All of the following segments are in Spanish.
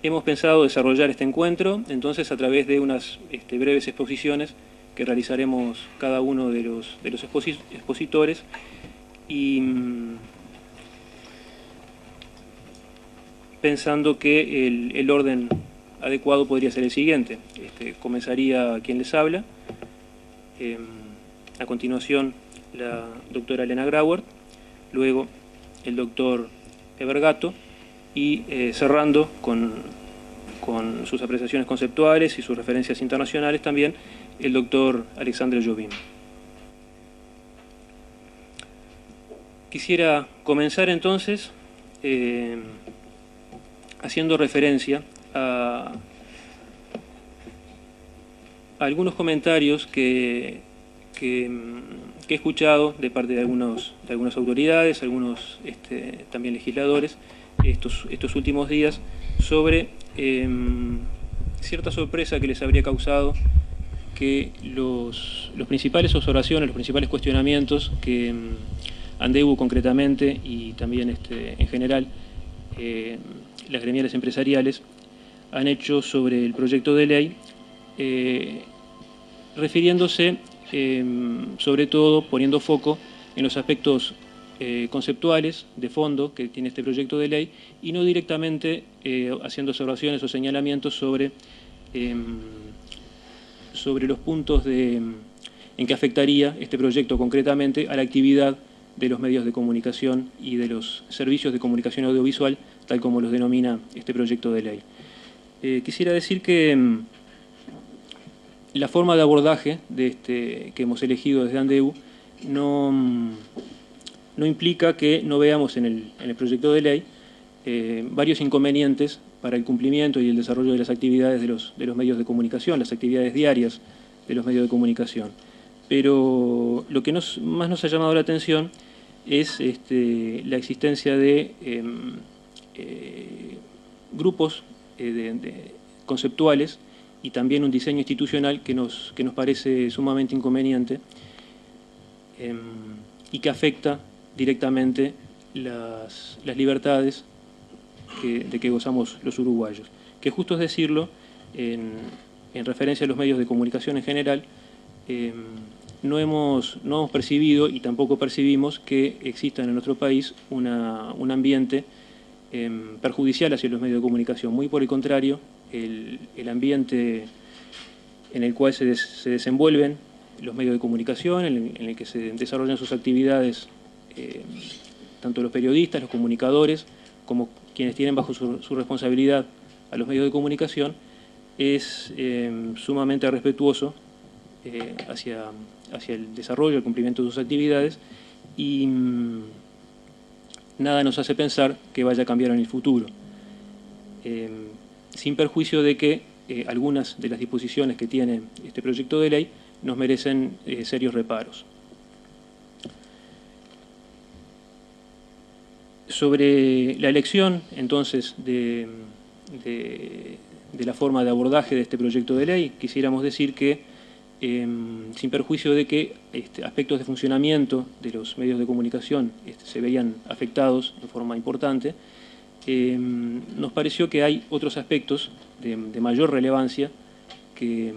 Hemos pensado desarrollar este encuentro, entonces, a través de unas breves exposiciones que realizaremos cada uno de los expositores y pensando que el orden adecuado podría ser el siguiente. Comenzaría quien les habla, a continuación la doctora Elena Grauert, luego el doctor Evergato y cerrando con sus apreciaciones conceptuales y sus referencias internacionales también el doctor Alexandre Jobim. Quisiera comenzar entonces haciendo referencia a algunos comentarios que he escuchado de parte de algunas autoridades, algunos también legisladores, estos últimos días, sobre cierta sorpresa que les habría causado que los principales observaciones, los principales cuestionamientos que Andebu concretamente y también en general las gremiales empresariales han hecho sobre el proyecto de ley, refiriéndose sobre todo, poniendo foco en los aspectos conceptuales, de fondo, que tiene este proyecto de ley, y no directamente haciendo observaciones o señalamientos sobre los puntos en que afectaría este proyecto concretamente a la actividad de los medios de comunicación y de los servicios de comunicación audiovisual, tal como los denomina este proyecto de ley. Quisiera decir que la forma de abordaje que hemos elegido desde Andebu no implica que no veamos en el proyecto de ley varios inconvenientes para el cumplimiento y el desarrollo de las actividades de los medios de comunicación, las actividades diarias de los medios de comunicación. Pero lo que más nos ha llamado la atención es la existencia de grupos conceptuales y también un diseño institucional que nos parece sumamente inconveniente y que afecta directamente las libertades de que gozamos los uruguayos. Que justo es decirlo, en referencia a los medios de comunicación en general, no hemos percibido y tampoco percibimos que exista en nuestro país un ambiente perjudicial hacia los medios de comunicación. Muy por el contrario, el ambiente en el cual se desenvuelven los medios de comunicación, en el que se desarrollan sus actividades, tanto los periodistas, los comunicadores, como quienes tienen bajo su responsabilidad a los medios de comunicación, es sumamente respetuoso hacia el desarrollo, el cumplimiento de sus actividades, y nada nos hace pensar que vaya a cambiar en el futuro, sin perjuicio de que algunas de las disposiciones que tiene este proyecto de ley nos merecen serios reparos. Sobre la elección, entonces, de la forma de abordaje de este proyecto de ley, quisiéramos decir que, sin perjuicio de que aspectos de funcionamiento de los medios de comunicación se veían afectados en forma importante, nos pareció que hay otros aspectos de mayor relevancia que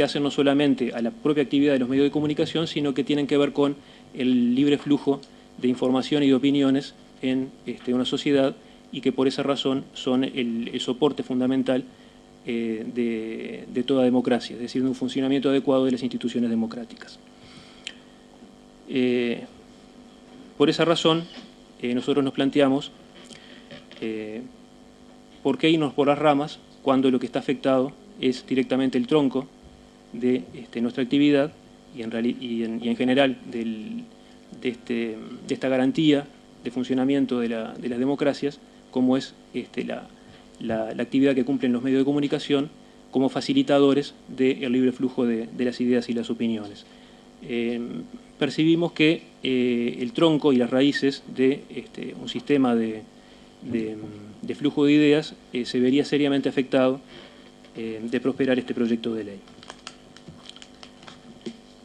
hacen no solamente a la propia actividad de los medios de comunicación, sino que tienen que ver con el libre flujo de información y de opiniones en una sociedad, y que por esa razón son el soporte fundamental de toda democracia, es decir, de un funcionamiento adecuado de las instituciones democráticas. Por esa razón, nosotros nos planteamos por qué irnos por las ramas cuando lo que está afectado es directamente el tronco de nuestra actividad y en general de esta garantía de funcionamiento de las democracias, como es la actividad que cumplen los medios de comunicación como facilitadores del libre flujo de las ideas y las opiniones. Percibimos que el tronco y las raíces de un sistema de flujo de ideas se vería seriamente afectado de prosperar este proyecto de ley.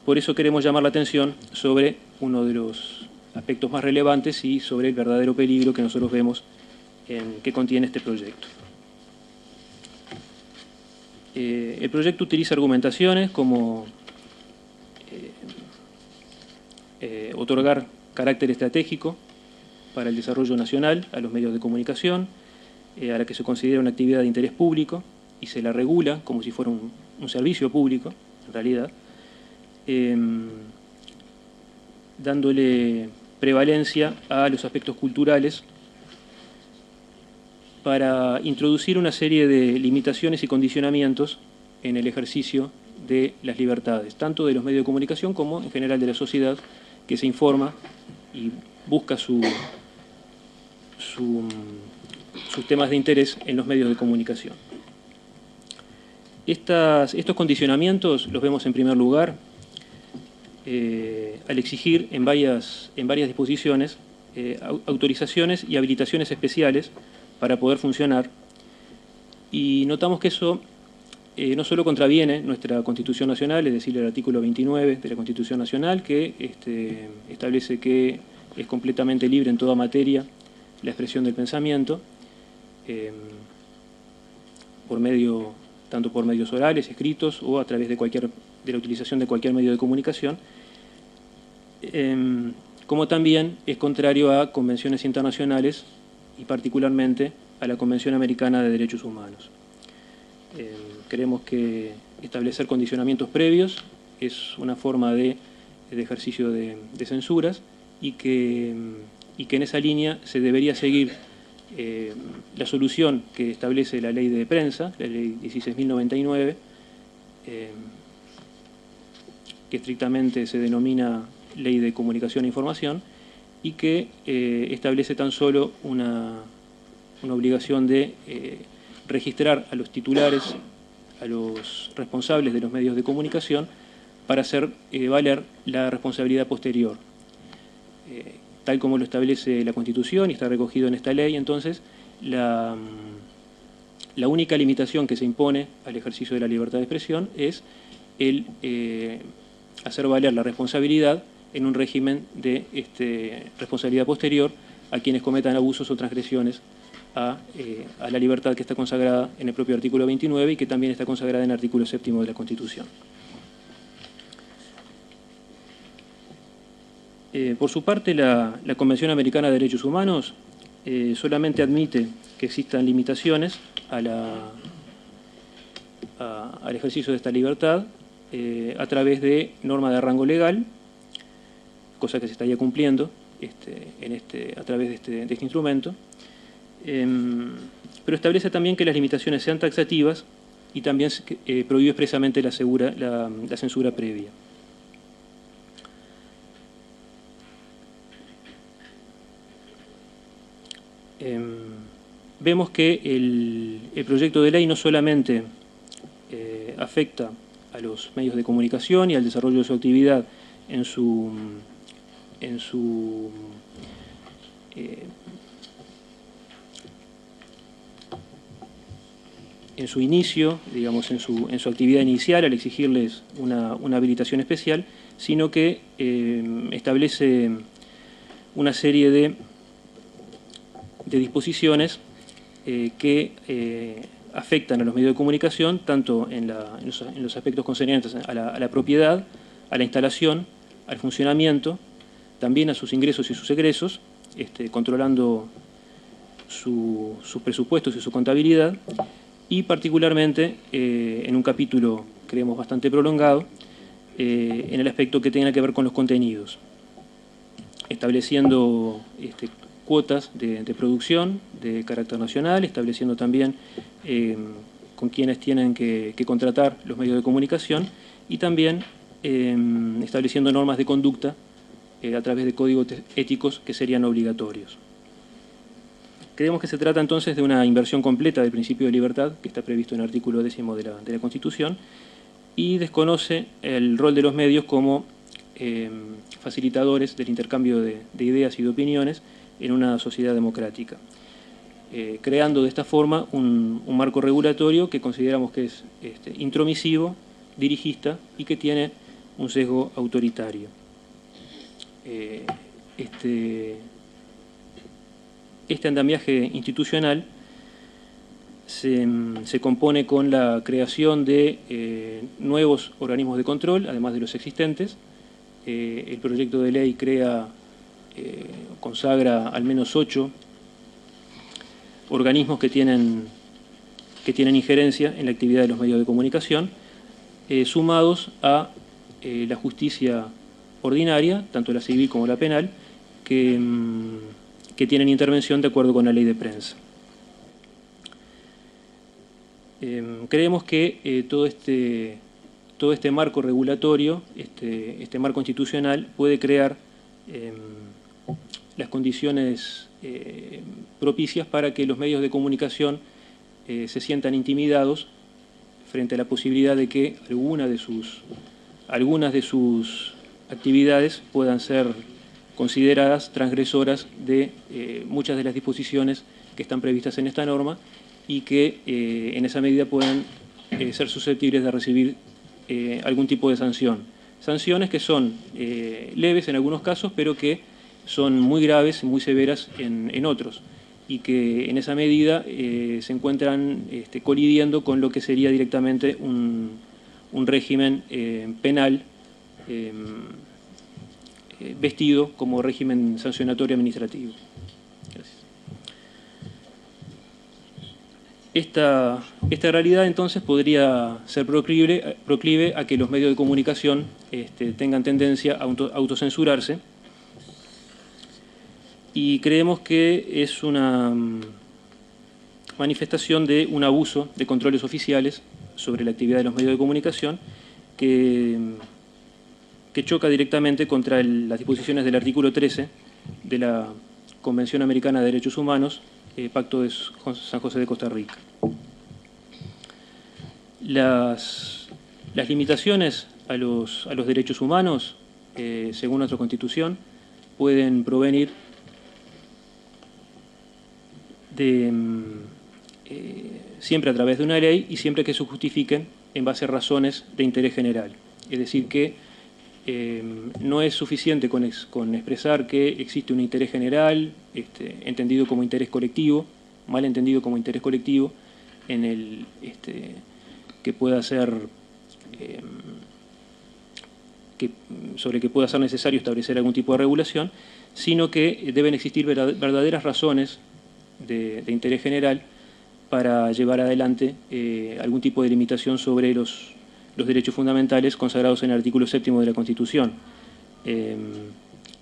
Por eso queremos llamar la atención sobre uno de los aspectos más relevantes y sobre el verdadero peligro que nosotros vemos que contiene este proyecto. El proyecto utiliza argumentaciones como otorgar carácter estratégico para el desarrollo nacional a los medios de comunicación, a la que se considera una actividad de interés público y se la regula como si fuera un servicio público, en realidad, dándole prevalencia a los aspectos culturales para introducir una serie de limitaciones y condicionamientos en el ejercicio de las libertades, tanto de los medios de comunicación como en general de la sociedad que se informa y busca sus temas de interés en los medios de comunicación. Estos condicionamientos los vemos en primer lugar al exigir en varias disposiciones autorizaciones y habilitaciones especiales para poder funcionar, y notamos que eso no solo contraviene nuestra Constitución Nacional, es decir, el artículo 29 de la Constitución Nacional, que establece que es completamente libre en toda materia la expresión del pensamiento, tanto por medios orales, escritos o a través de la utilización de cualquier medio de comunicación, como también es contrario a convenciones internacionales y particularmente a la Convención Americana de Derechos Humanos. Creemos que establecer condicionamientos previos es una forma de ejercicio de censuras y que en esa línea se debería seguir la solución que establece la ley de prensa, la ley 16.099, que estrictamente se denomina Ley de Comunicación e Información, y que establece tan solo una obligación de registrar a los titulares, a los responsables de los medios de comunicación, para hacer valer la responsabilidad posterior. Tal como lo establece la Constitución y está recogido en esta ley, entonces, la única limitación que se impone al ejercicio de la libertad de expresión es el hacer valer la responsabilidad en un régimen de responsabilidad posterior a quienes cometan abusos o transgresiones a la libertad que está consagrada en el propio artículo 29 y que también está consagrada en el artículo 7º de la Constitución. Por su parte, la Convención Americana de Derechos Humanos solamente admite que existan limitaciones al ejercicio de esta libertad a través de norma de rango legal, cosa que se estaría cumpliendo a través de este instrumento, pero establece también que las limitaciones sean taxativas y también prohíbe expresamente la censura previa. Vemos que el proyecto de ley no solamente afecta a los medios de comunicación y al desarrollo de su actividad en su inicio, digamos, en su actividad inicial, al exigirles una habilitación especial, sino que establece una serie de disposiciones que afectan a los medios de comunicación, tanto en los aspectos concernientes a la propiedad, a la instalación, al funcionamiento, también a sus ingresos y sus egresos, controlando sus presupuestos y su contabilidad, y particularmente en un capítulo, creemos, bastante prolongado, en el aspecto que tenga que ver con los contenidos, estableciendo cuotas de producción de carácter nacional, estableciendo también con quienes tienen que contratar los medios de comunicación y también estableciendo normas de conducta a través de códigos éticos que serían obligatorios. Creemos que se trata entonces de una inversión completa del principio de libertad que está previsto en el artículo 10º de la Constitución y desconoce el rol de los medios como facilitadores del intercambio de ideas y de opiniones en una sociedad democrática, creando de esta forma un marco regulatorio que consideramos que es intromisivo, dirigista y que tiene un sesgo autoritario. Este andamiaje institucional se compone con la creación de nuevos organismos de control, además de los existentes. El proyecto de ley consagra al menos 8 organismos que tienen injerencia en la actividad de los medios de comunicación, sumados a la justicia ordinaria, tanto la civil como la penal, que tienen intervención de acuerdo con la ley de prensa. Creemos que todo este marco regulatorio, este marco institucional, puede crear las condiciones propicias para que los medios de comunicación se sientan intimidados frente a la posibilidad de que algunas de sus actividades puedan ser consideradas transgresoras de muchas de las disposiciones que están previstas en esta norma y que en esa medida puedan ser susceptibles de recibir algún tipo de sanción. Sanciones que son leves en algunos casos, pero que son muy graves y muy severas en otros, y que en esa medida se encuentran colidiendo con lo que sería directamente un régimen penal vestido como régimen sancionatorio administrativo. Gracias. Esta realidad entonces podría ser proclive a que los medios de comunicación tengan tendencia a autocensurarse, y creemos que es una manifestación de un abuso de controles oficiales sobre la actividad de los medios de comunicación que choca directamente contra las disposiciones del artículo 13 de la Convención Americana de Derechos Humanos, Pacto de San José de Costa Rica. Las limitaciones a los derechos humanos, según nuestra Constitución, pueden provenir siempre a través de una ley y siempre que se justifiquen en base a razones de interés general. Es decir, que no es suficiente con expresar que existe un interés general, entendido como interés colectivo, mal entendido como interés colectivo, en el que pueda ser sobre que pueda ser necesario establecer algún tipo de regulación, sino que deben existir verdaderas razones de interés general para llevar adelante algún tipo de limitación sobre los derechos fundamentales consagrados en el artículo 7º de la Constitución,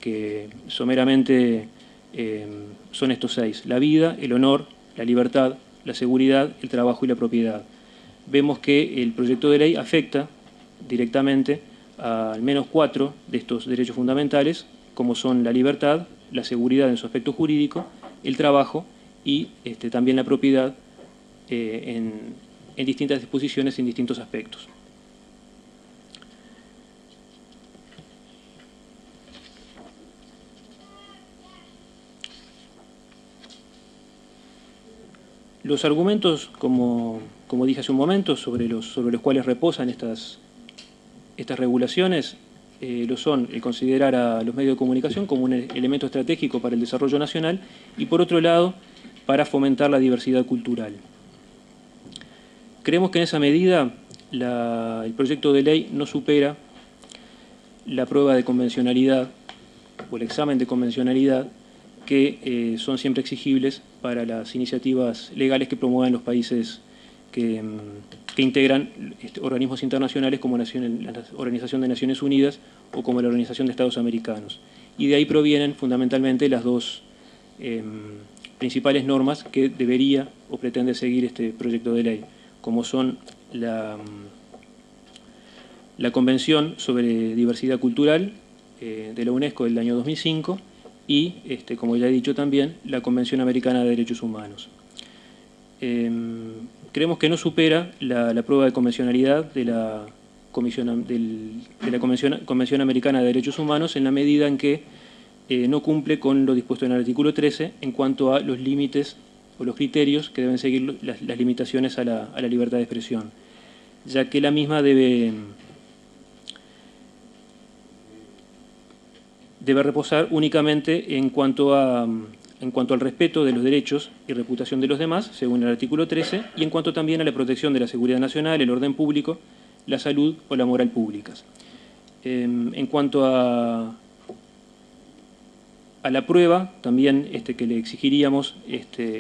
que someramente son estos 6: la vida, el honor, la libertad, la seguridad, el trabajo y la propiedad. Vemos que el proyecto de ley afecta directamente a al menos 4 de estos derechos fundamentales, como son la libertad, la seguridad en su aspecto jurídico, el trabajo y también la propiedad en distintas disposiciones y en distintos aspectos. Los argumentos, como dije hace un momento, sobre los cuales reposan estas regulaciones, lo son el considerar a los medios de comunicación como un elemento estratégico para el desarrollo nacional y, por otro lado, para fomentar la diversidad cultural. Creemos que en esa medida el proyecto de ley no supera la prueba de convencionalidad o el examen de convencionalidad que son siempre exigibles para las iniciativas legales que promuevan los países que integran organismos internacionales como la Organización de Naciones Unidas o como la Organización de Estados Americanos. Y de ahí provienen fundamentalmente las dos principales normas que debería o pretende seguir este proyecto de ley, como son la Convención sobre Diversidad Cultural de la UNESCO del año 2005 y, como ya he dicho también, la Convención Americana de Derechos Humanos. Creemos que no supera la prueba de convencionalidad de la Convención Americana de Derechos Humanos en la medida en que no cumple con lo dispuesto en el artículo 13 en cuanto a los límites o los criterios que deben seguir las limitaciones a la libertad de expresión, ya que la misma debe reposar únicamente en cuanto a en cuanto al respeto de los derechos y reputación de los demás, según el artículo 13, y en cuanto también a la protección de la seguridad nacional, el orden público, la salud o la moral públicas. En cuanto a la prueba, también que le exigiríamos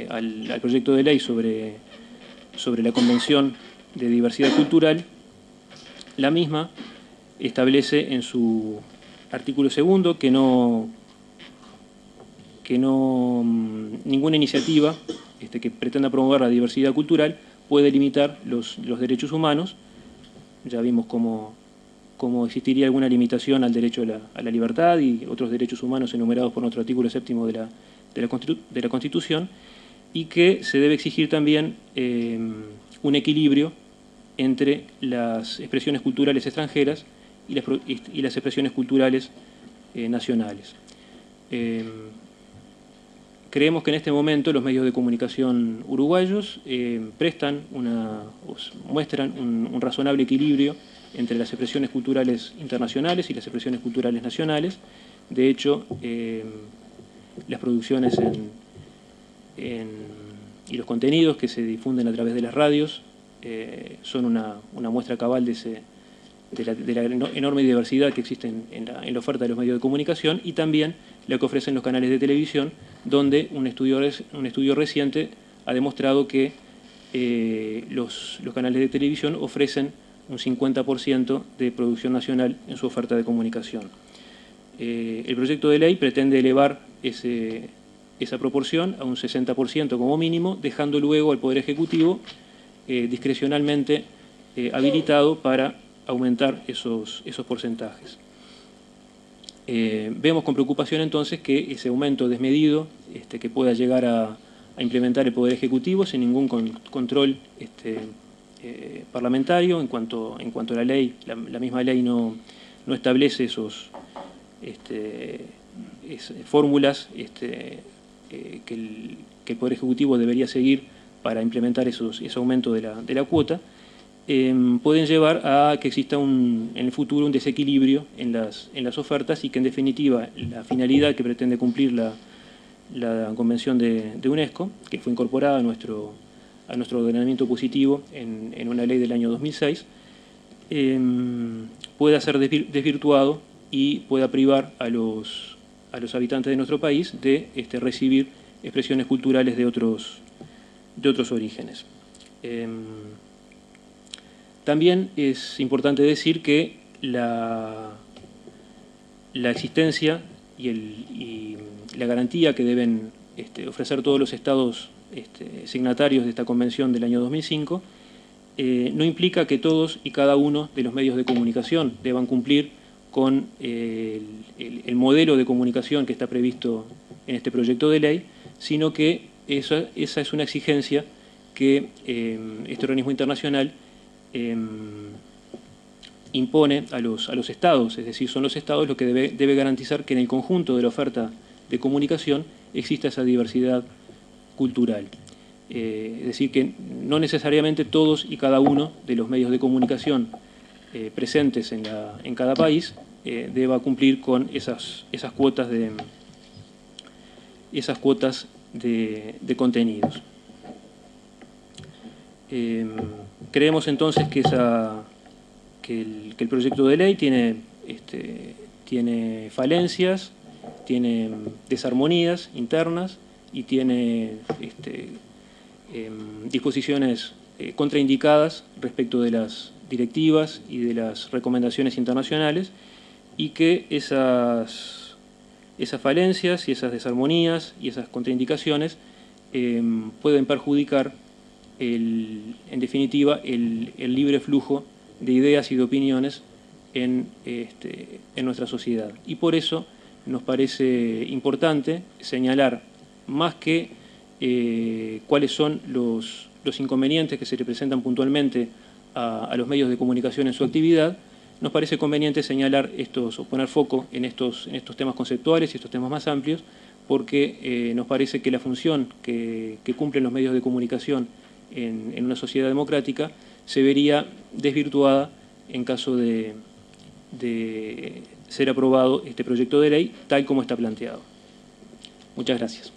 al proyecto de ley sobre la Convención de Diversidad Cultural, la misma establece en su artículo 2 que ninguna iniciativa que pretenda promover la diversidad cultural puede limitar los derechos humanos. Ya vimos cómo existiría alguna limitación al derecho a la libertad y otros derechos humanos enumerados por nuestro artículo 7 de la Constitución, y que se debe exigir también un equilibrio entre las expresiones culturales extranjeras y las expresiones culturales nacionales. Creemos que en este momento los medios de comunicación uruguayos muestran un razonable equilibrio entre las expresiones culturales internacionales y las expresiones culturales nacionales. De hecho, las producciones y los contenidos que se difunden a través de las radios son una muestra cabal de la enorme diversidad que existe en la oferta de los medios de comunicación, y también la que ofrecen los canales de televisión, donde un estudio reciente ha demostrado que los canales de televisión ofrecen un 50% de producción nacional en su oferta de comunicación. El proyecto de ley pretende elevar esa proporción a un 60% como mínimo, dejando luego al Poder Ejecutivo discrecionalmente habilitado para aumentar esos porcentajes. Vemos con preocupación entonces que ese aumento desmedido que pueda llegar a implementar el Poder Ejecutivo sin ningún control parlamentario en cuanto a la ley. La misma ley no establece esas fórmulas que el Poder Ejecutivo debería seguir para implementar ese aumento de la cuota. Pueden llevar a que exista en el futuro un desequilibrio en las ofertas, y que en definitiva la finalidad que pretende cumplir la Convención de UNESCO, que fue incorporada a nuestro ordenamiento positivo en una ley del año 2006, pueda ser desvirtuado y pueda privar a los habitantes de nuestro país de recibir expresiones culturales de otros orígenes. También es importante decir que la existencia y la garantía que deben ofrecer todos los estados signatarios de esta convención del año 2005 no implica que todos y cada uno de los medios de comunicación deban cumplir con el modelo de comunicación que está previsto en este proyecto de ley, sino que esa es una exigencia que este organismo internacional impone a los estados. Es decir, son los estados los que debe garantizar que en el conjunto de la oferta de comunicación exista esa diversidad cultural. Es decir, que no necesariamente todos y cada uno de los medios de comunicación presentes en cada país deba cumplir con esas cuotas de contenidos. Creemos entonces que el proyecto de ley tiene falencias, tiene desarmonías internas y tiene disposiciones contraindicadas respecto de las directivas y de las recomendaciones internacionales, y que esas falencias y esas desarmonías y esas contraindicaciones pueden perjudicar en definitiva el libre flujo de ideas y de opiniones en nuestra sociedad. Y por eso nos parece importante señalar, más que cuáles son los inconvenientes que se le presentan puntualmente a los medios de comunicación en su actividad, nos parece conveniente señalar o poner foco en estos temas conceptuales y estos temas más amplios, porque nos parece que la función que cumplen los medios de comunicación en una sociedad democrática se vería desvirtuada en caso de ser aprobado este proyecto de ley tal como está planteado. Muchas gracias.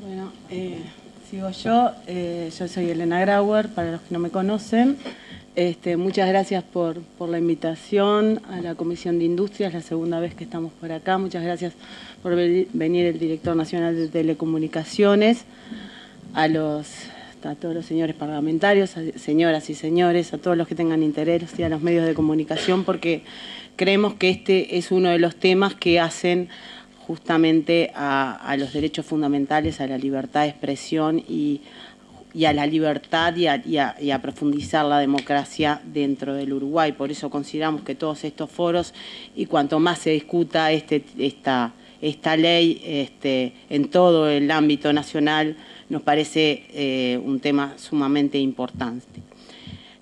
Bueno, sigo yo. Yo soy Elena Grauer, para los que no me conocen. Muchas gracias por la invitación a la Comisión de Industria. Es la segunda vez que estamos por acá. Muchas gracias por venir el Director Nacional de Telecomunicaciones, a todos los señores parlamentarios, a señoras y señores, a todos los que tengan interés y a los medios de comunicación, porque creemos que este es uno de los temas que hacen justamente a los derechos fundamentales, a la libertad de expresión y a la libertad y a profundizar la democracia dentro del Uruguay. Por eso consideramos que todos estos foros y cuanto más se discuta esta ley en todo el ámbito nacional, nos parece un tema sumamente importante.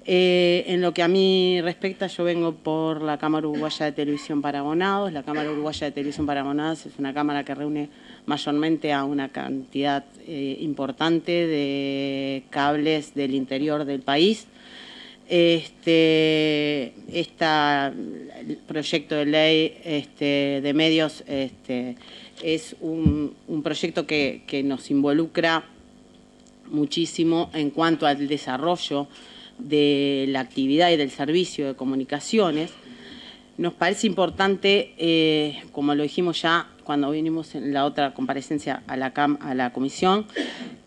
En lo que a mí respecta, yo vengo por la Cámara Uruguaya de Televisión para Abonados. La Cámara Uruguaya de Televisión para Abonados es una cámara que reúne mayormente a una cantidad importante de cables del interior del país. El proyecto de ley de medios es un proyecto que nos involucra muchísimo en cuanto al desarrollo de la actividad y del servicio de comunicaciones. Nos parece importante, como lo dijimos ya cuando vinimos en la otra comparecencia a la comisión,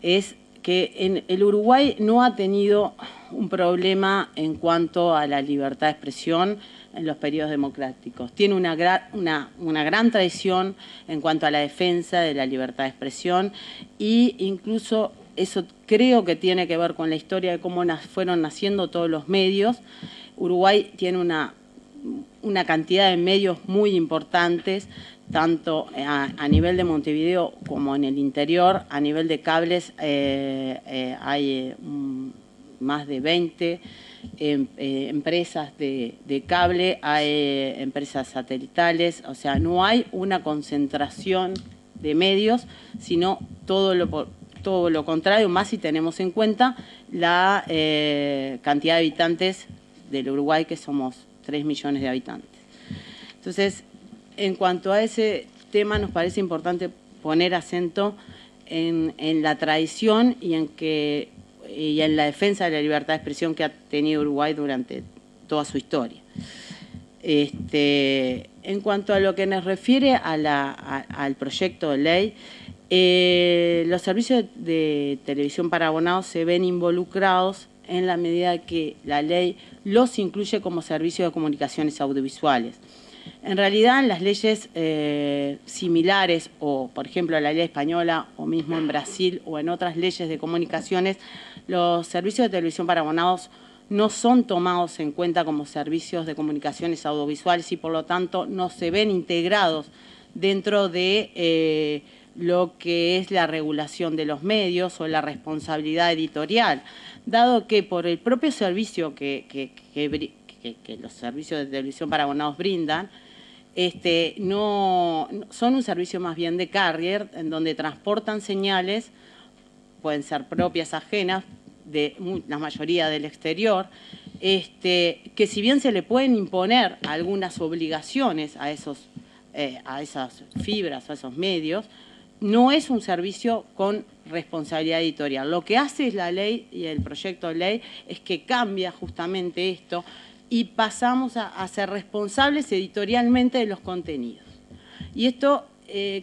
es que en el Uruguay no ha tenido un problema en cuanto a la libertad de expresión en los periodos democráticos. Tiene una gran tradición en cuanto a la defensa de la libertad de expresión e incluso eso creo que tiene que ver con la historia de cómo fueron naciendo todos los medios. Uruguay tiene una cantidad de medios muy importantes, tanto a nivel de Montevideo como en el interior. A nivel de cables hay más de 20 empresas de cable, hay empresas satelitales, o sea, no hay una concentración de medios, sino todo lo contrario, más si tenemos en cuenta la cantidad de habitantes del Uruguay, que somos 3 millones de habitantes. Entonces, en cuanto a ese tema, nos parece importante poner acento en la tradición y en la defensa de la libertad de expresión que ha tenido Uruguay durante toda su historia. En cuanto a lo que nos refiere al proyecto de ley, los servicios de televisión para abonados se ven involucrados en la medida que la ley los incluye como servicio de comunicaciones audiovisuales. En realidad, en las leyes similares, o por ejemplo la ley española, o mismo en Brasil, o en otras leyes de comunicaciones, los servicios de televisión para abonados no son tomados en cuenta como servicios de comunicaciones audiovisuales y por lo tanto no se ven integrados dentro de lo que es la regulación de los medios o la responsabilidad editorial, dado que por el propio servicio que los servicios de televisión para abonados brindan, no son un servicio más bien de carrier, en donde transportan señales, pueden ser propias, ajenas, de la mayoría del exterior, que si bien se le pueden imponer algunas obligaciones a esas fibras, a esos medios, no es un servicio con responsabilidad editorial. Lo que hace la ley y el proyecto de ley es que cambia justamente esto y pasamos a ser responsables editorialmente de los contenidos. Y esto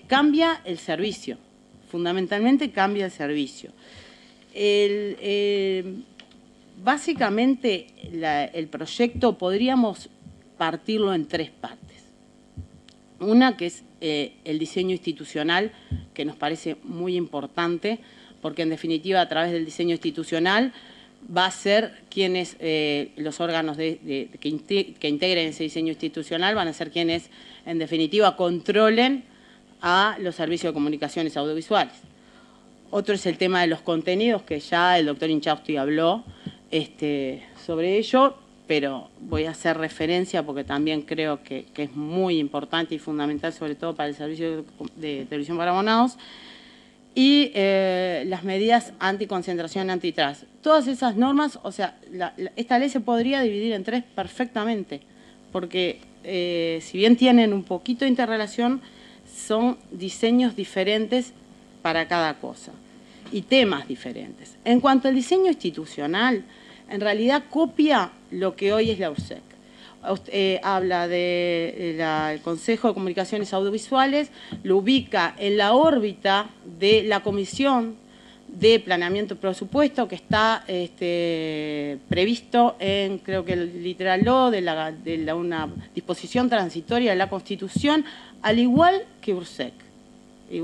cambia el servicio, fundamentalmente cambia el servicio. Básicamente el proyecto podríamos partirlo en 3 partes. Una que es el diseño institucional, que nos parece muy importante, porque en definitiva a través del diseño institucional va a ser quienes, los órganos que integren ese diseño institucional van a ser quienes en definitiva controlen a los servicios de comunicaciones audiovisuales. Otro es el tema de los contenidos, que ya el doctor Inchausti habló sobre ello, pero voy a hacer referencia porque también creo que es muy importante y fundamental, sobre todo para el servicio de televisión para abonados, y las medidas anticoncentración, antitrust. Todas esas normas, o sea, esta ley se podría dividir en 3 perfectamente, porque si bien tienen un poquito de interrelación, son diseños diferentes para cada cosa y temas diferentes. En cuanto al diseño institucional, en realidad copia lo que hoy es la URSEC. Habla del Consejo de Comunicaciones Audiovisuales, lo ubica en la órbita de la Comisión de Planeamiento y Presupuesto, que está previsto en, creo que el literal lo de una disposición transitoria de la Constitución, al igual que URSEC. Y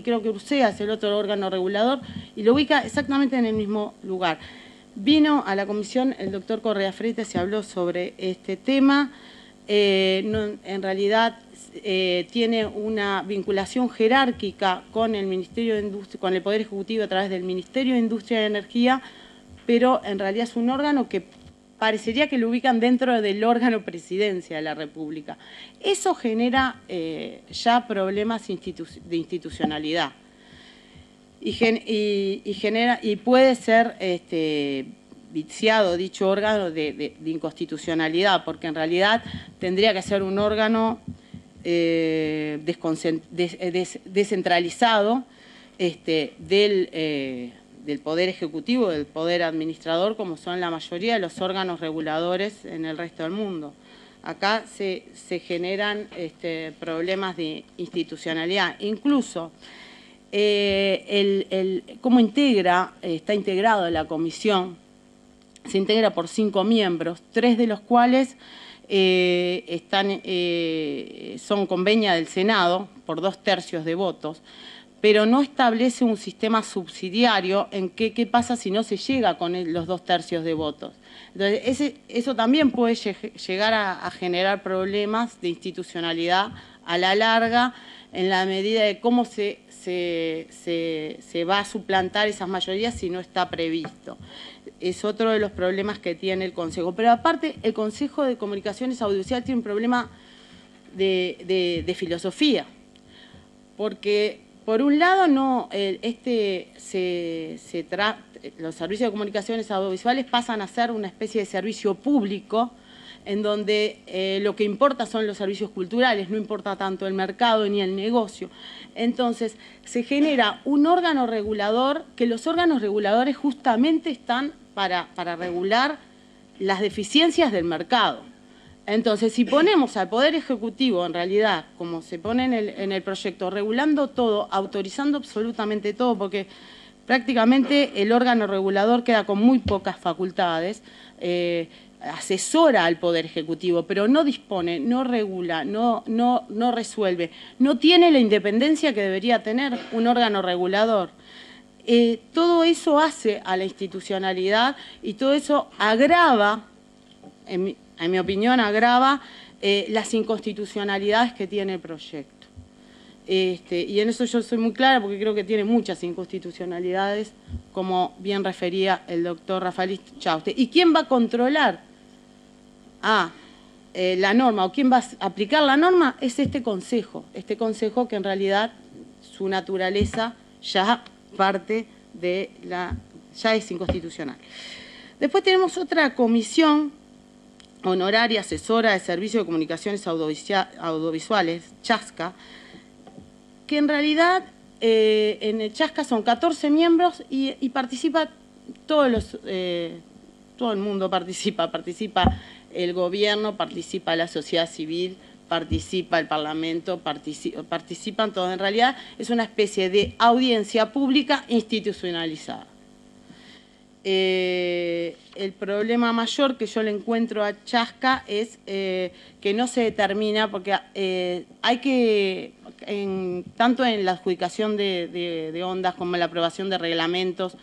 creo que URSEA es el otro órgano regulador, y lo ubica exactamente en el mismo lugar. Vino a la comisión el doctor Correa Freites, se habló sobre este tema. En realidad tiene una vinculación jerárquica con el Ministerio de Industria, con el Poder Ejecutivo a través del Ministerio de Industria y Energía, pero en realidad es un órgano que parecería que lo ubican dentro del órgano Presidencia de la República. Eso genera ya problemas de institucionalidad. Y puede ser viciado dicho órgano de inconstitucionalidad, porque en realidad tendría que ser un órgano descentralizado del Poder Ejecutivo, del Poder Administrador, como son la mayoría de los órganos reguladores en el resto del mundo. Acá se generan problemas de institucionalidad. Incluso cómo está integrado la comisión, se integra por 5 miembros, 3 de los cuales son con venia del Senado por 2/3 de votos, pero no establece un sistema subsidiario en qué pasa si no se llega con los 2/3 de votos. Entonces, eso también puede llegar a generar problemas de institucionalidad a la larga, en la medida de cómo se va a suplantar esas mayorías si no está previsto. Es otro de los problemas que tiene el Consejo. Pero aparte, el Consejo de Comunicaciones Audiovisuales tiene un problema de filosofía, porque por un lado los servicios de comunicaciones audiovisuales pasan a ser una especie de servicio público, en donde lo que importa son los servicios culturales, no importa tanto el mercado ni el negocio. Entonces, se genera un órgano regulador, que los órganos reguladores justamente están para regular las deficiencias del mercado. Entonces, si ponemos al Poder Ejecutivo, en realidad, como se pone en el proyecto, regulando todo, autorizando absolutamente todo, porque prácticamente el órgano regulador queda con muy pocas facultades, asesora al Poder Ejecutivo, pero no dispone, no regula, no resuelve, no tiene la independencia que debería tener un órgano regulador. Todo eso hace a la institucionalidad y todo eso agrava, en mi opinión, agrava las inconstitucionalidades que tiene el proyecto. Y en eso yo soy muy clara porque creo que tiene muchas inconstitucionalidades, como bien refería el doctor Rafael Chauste. ¿Y quién va a controlar la norma o quién va a aplicar la norma? Es este consejo que en realidad su naturaleza ya parte de ya es inconstitucional. Después tenemos otra comisión honoraria asesora de Servicio de Comunicaciones Audiovisuales, CHASCA, que en realidad en el CHASCA son 14 miembros y participa todo el mundo participa el gobierno, participa la sociedad civil, participa el Parlamento, participan todos. En realidad es una especie de audiencia pública institucionalizada. El problema mayor que yo le encuentro a CHASCA es que no se determina, porque hay que, tanto en la adjudicación de ondas como en la aprobación de reglamentos,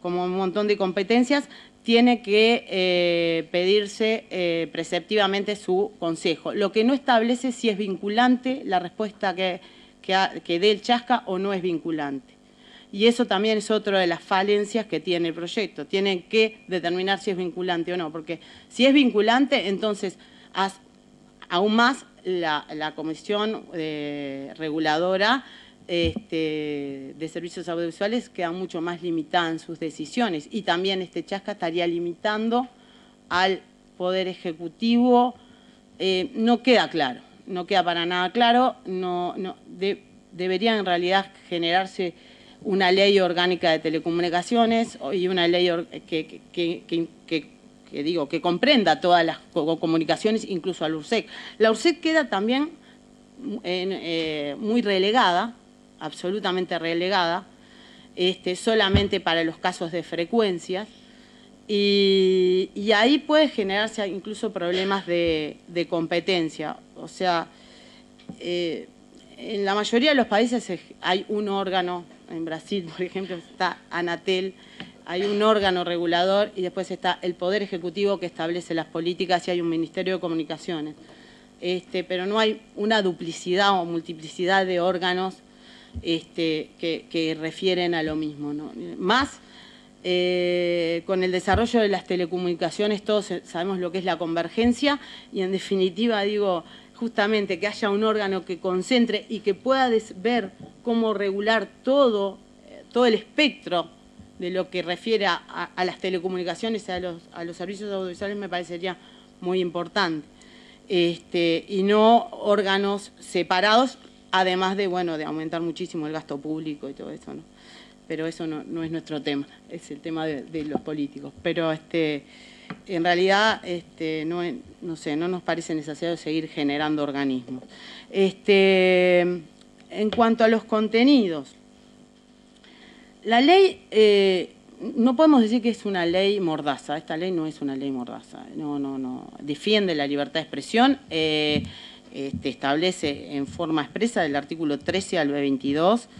como un montón de competencias, tiene que pedirse preceptivamente su consejo, lo que no establece si es vinculante la respuesta que dé el CHASCA o no es vinculante. Y eso también es otra de las falencias que tiene el proyecto. Tienen que determinar si es vinculante o no, porque si es vinculante, entonces aún más la comisión reguladora de servicios audiovisuales queda mucho más limitada en sus decisiones, y también este CHASCA estaría limitando al Poder Ejecutivo. No queda claro, no queda para nada claro, debería en realidad generarse una ley orgánica de telecomunicaciones y una ley que comprenda todas las comunicaciones, incluso al URSEC. La URSEC queda también muy relegada, absolutamente relegada, solamente para los casos de frecuencias, y ahí puede generarse incluso problemas de competencia. O sea, en la mayoría de los países hay un órgano, en Brasil, por ejemplo, está Anatel, hay un órgano regulador y después está el Poder Ejecutivo que establece las políticas y hay un Ministerio de Comunicaciones. Pero no hay una duplicidad o multiplicidad de órganos que refieren a lo mismo, ¿no? Más con el desarrollo de las telecomunicaciones todos sabemos lo que es la convergencia y en definitiva digo justamente que haya un órgano que concentre y que pueda ver cómo regular todo el espectro de lo que refiere a las telecomunicaciones, a los servicios audiovisuales, me parecería muy importante. Y no órganos separados, además de, bueno, de aumentar muchísimo el gasto público y todo eso, ¿no? Pero eso no es nuestro tema, es el tema de los políticos. Pero en realidad no sé, no nos parece necesario seguir generando organismos. En cuanto a los contenidos, la ley, no podemos decir que es una ley mordaza, esta ley no es una ley mordaza, no, defiende la libertad de expresión, establece en forma expresa del artículo 13 al 22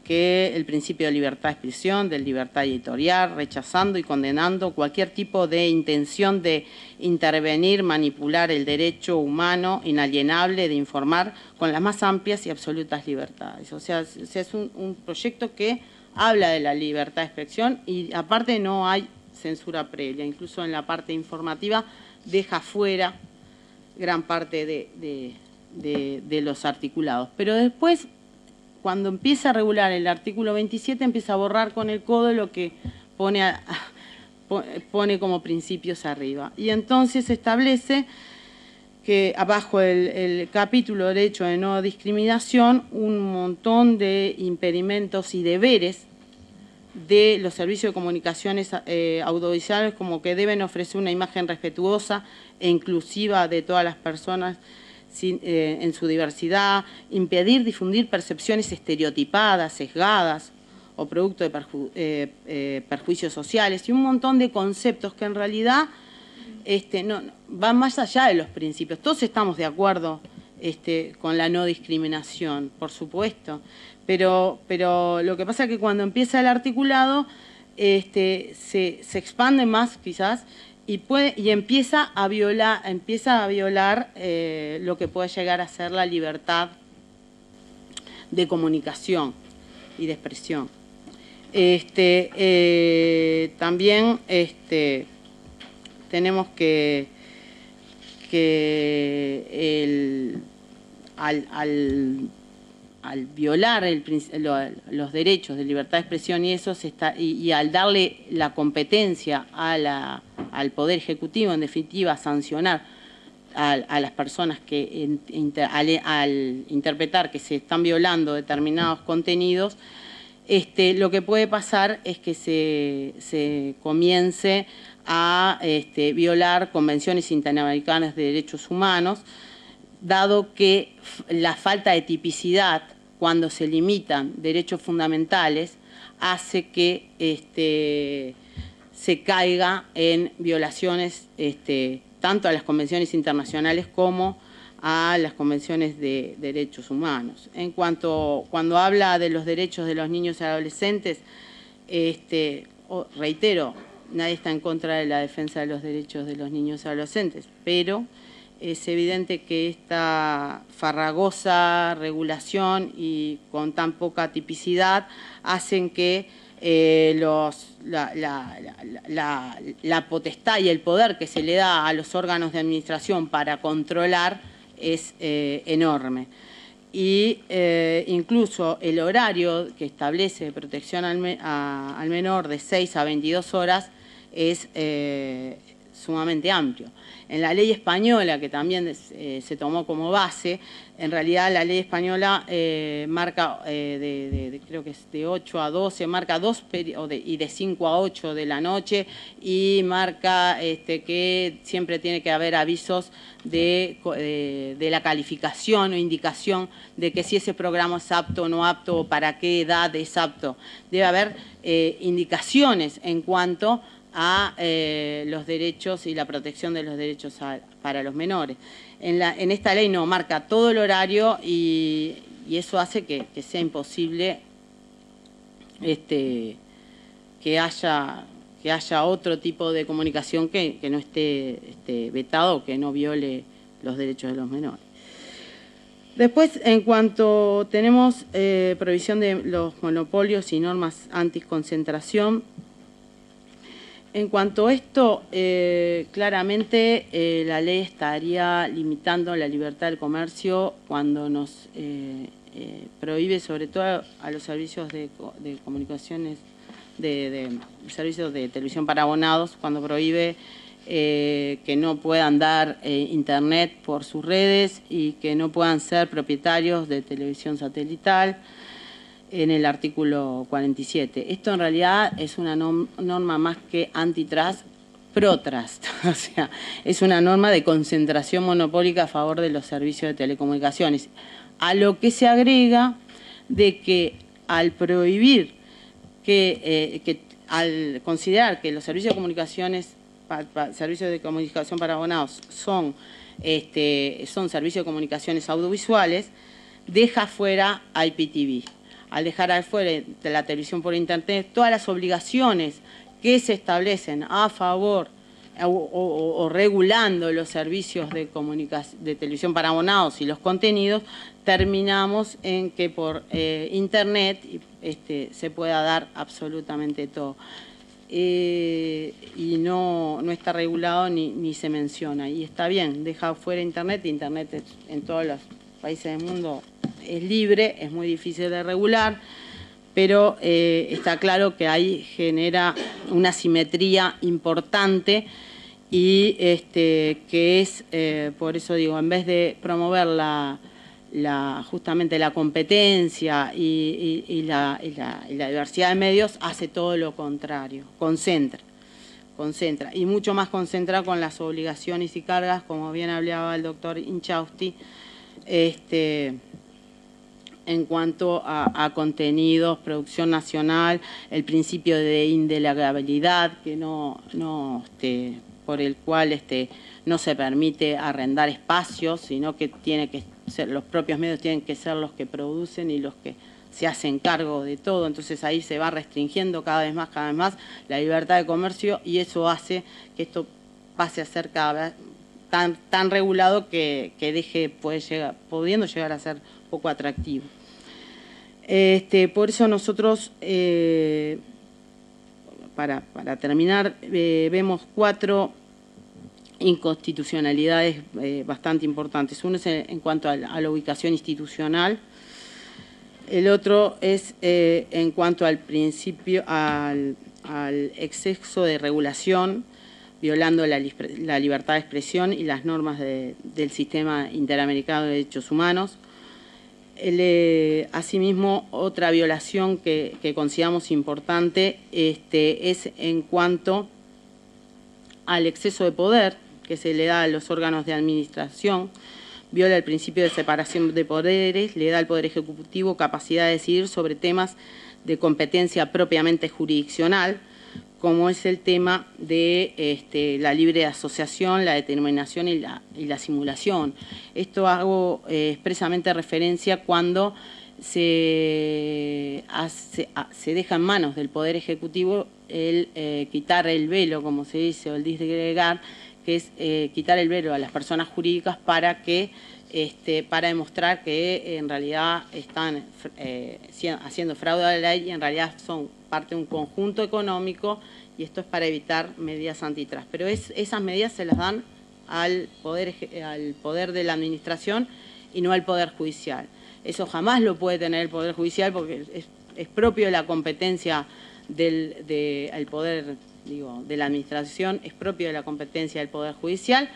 que el principio de libertad de expresión, de libertad editorial, rechazando y condenando cualquier tipo de intención de intervenir, manipular el derecho humano inalienable de informar con las más amplias y absolutas libertades. O sea es un proyecto que habla de la libertad de expresión y aparte no hay censura previa, incluso en la parte informativa deja fuera gran parte de los articulados. Pero después, cuando empieza a regular el artículo 27, empieza a borrar con el codo lo que pone como principios arriba. Y entonces establece que abajo el capítulo derecho de no discriminación, un montón de impedimentos y deberes de los servicios de comunicaciones audiovisuales, como que deben ofrecer una imagen respetuosa e inclusiva de todas las personas en su diversidad, impedir difundir percepciones estereotipadas, sesgadas o producto de perjuicios sociales y un montón de conceptos que en realidad van más allá de los principios. Todos estamos de acuerdo con la no discriminación, por supuesto, pero lo que pasa es que cuando empieza el articulado se expande más quizás y empieza a violar lo que puede llegar a ser la libertad de comunicación y de expresión. También tenemos que al violar los derechos de libertad de expresión y eso y al darle la competencia al Poder Ejecutivo, en definitiva, sancionar a las personas que al interpretar que se están violando determinados contenidos, lo que puede pasar es que se comience a violar convenciones interamericanas de derechos humanos, dado que la falta de tipicidad cuando se limitan derechos fundamentales hace que se caiga en violaciones tanto a las convenciones internacionales como a las convenciones de derechos humanos. Cuando habla de los derechos de los niños y adolescentes, reitero, nadie está en contra de la defensa de los derechos de los niños y adolescentes, pero es evidente que esta farragosa regulación y con tan poca tipicidad hacen que la potestad y el poder que se le da a los órganos de administración para controlar es enorme. Y incluso el horario que establece de protección al menor de 6 a 22 horas sumamente amplio. En la ley española, que también se tomó como base, en realidad la ley española marca, creo que es de 8 a 12, marca y de 5 a 8 de la noche, y marca que siempre tiene que haber avisos de la calificación o indicación de que si ese programa es apto o no apto, o para qué edad es apto. Debe haber indicaciones en cuanto a los derechos y la protección de los derechos para los menores. En esta ley no, marca todo el horario y eso hace que sea imposible que haya otro tipo de comunicación que no esté vetado o que no viole los derechos de los menores. Después, en cuanto tenemos prohibición de los monopolios y normas anticoncentración, en cuanto a esto, claramente la ley estaría limitando la libertad del comercio cuando nos prohíbe, sobre todo a los servicios de comunicaciones, de servicios de televisión para abonados, cuando prohíbe que no puedan dar internet por sus redes y que no puedan ser propietarios de televisión satelital, en el artículo 47. Esto en realidad es una norma más que antitrust, pro-trust, o sea, es una norma de concentración monopólica a favor de los servicios de telecomunicaciones, a lo que se agrega de que al prohibir al considerar que los servicios de comunicaciones, servicios de comunicación para abonados son servicios de comunicaciones audiovisuales, deja fuera a IPTV. Al dejar afuera de la televisión por internet todas las obligaciones que se establecen a favor o regulando los servicios de televisión para abonados y los contenidos, terminamos en que por internet se pueda dar absolutamente todo. Y no está regulado ni se menciona. Y está bien, deja fuera internet en todos los países del mundo es libre, es muy difícil de regular, pero está claro que ahí genera una simetría importante y que es, por eso digo, en vez de promover justamente la competencia y la diversidad de medios, hace todo lo contrario, concentra y mucho más concentra con las obligaciones y cargas, como bien hablaba el doctor Inchausti, en cuanto a contenidos, producción nacional, el principio de indelegabilidad, que por el cual no se permite arrendar espacios, sino que los propios medios tienen que ser los que producen y los que se hacen cargo de todo. Entonces ahí se va restringiendo cada vez más la libertad de comercio, y eso hace que esto pase a ser cada vez tan regulado que pudiendo llegar a ser poco atractivo. Por eso nosotros, para terminar, vemos 4 inconstitucionalidades bastante importantes. Uno es en cuanto a la ubicación institucional, el otro es en cuanto al principio, al exceso de regulación, violando la libertad de expresión y las normas del Sistema Interamericano de Derechos Humanos. Asimismo, otra violación que consideramos importante es en cuanto al exceso de poder que se le da a los órganos de administración. Viola el principio de separación de poderes, le da al Poder Ejecutivo capacidad de decidir sobre temas de competencia propiamente jurisdiccional, como es el tema de la libre asociación, la determinación y la simulación. Esto hago expresamente referencia cuando se deja en manos del Poder Ejecutivo el quitar el velo, como se dice, o el disgregar, que es quitar el velo a las personas jurídicas para demostrar que en realidad están haciendo fraude a la ley y en realidad son parte de un conjunto económico, y esto es para evitar medidas antitrust. Pero esas medidas se las dan al poder de la administración y no al Poder Judicial. Eso jamás lo puede tener el Poder Judicial porque es propio de la competencia del Poder de la Administración, es propio de la competencia del Poder Judicial,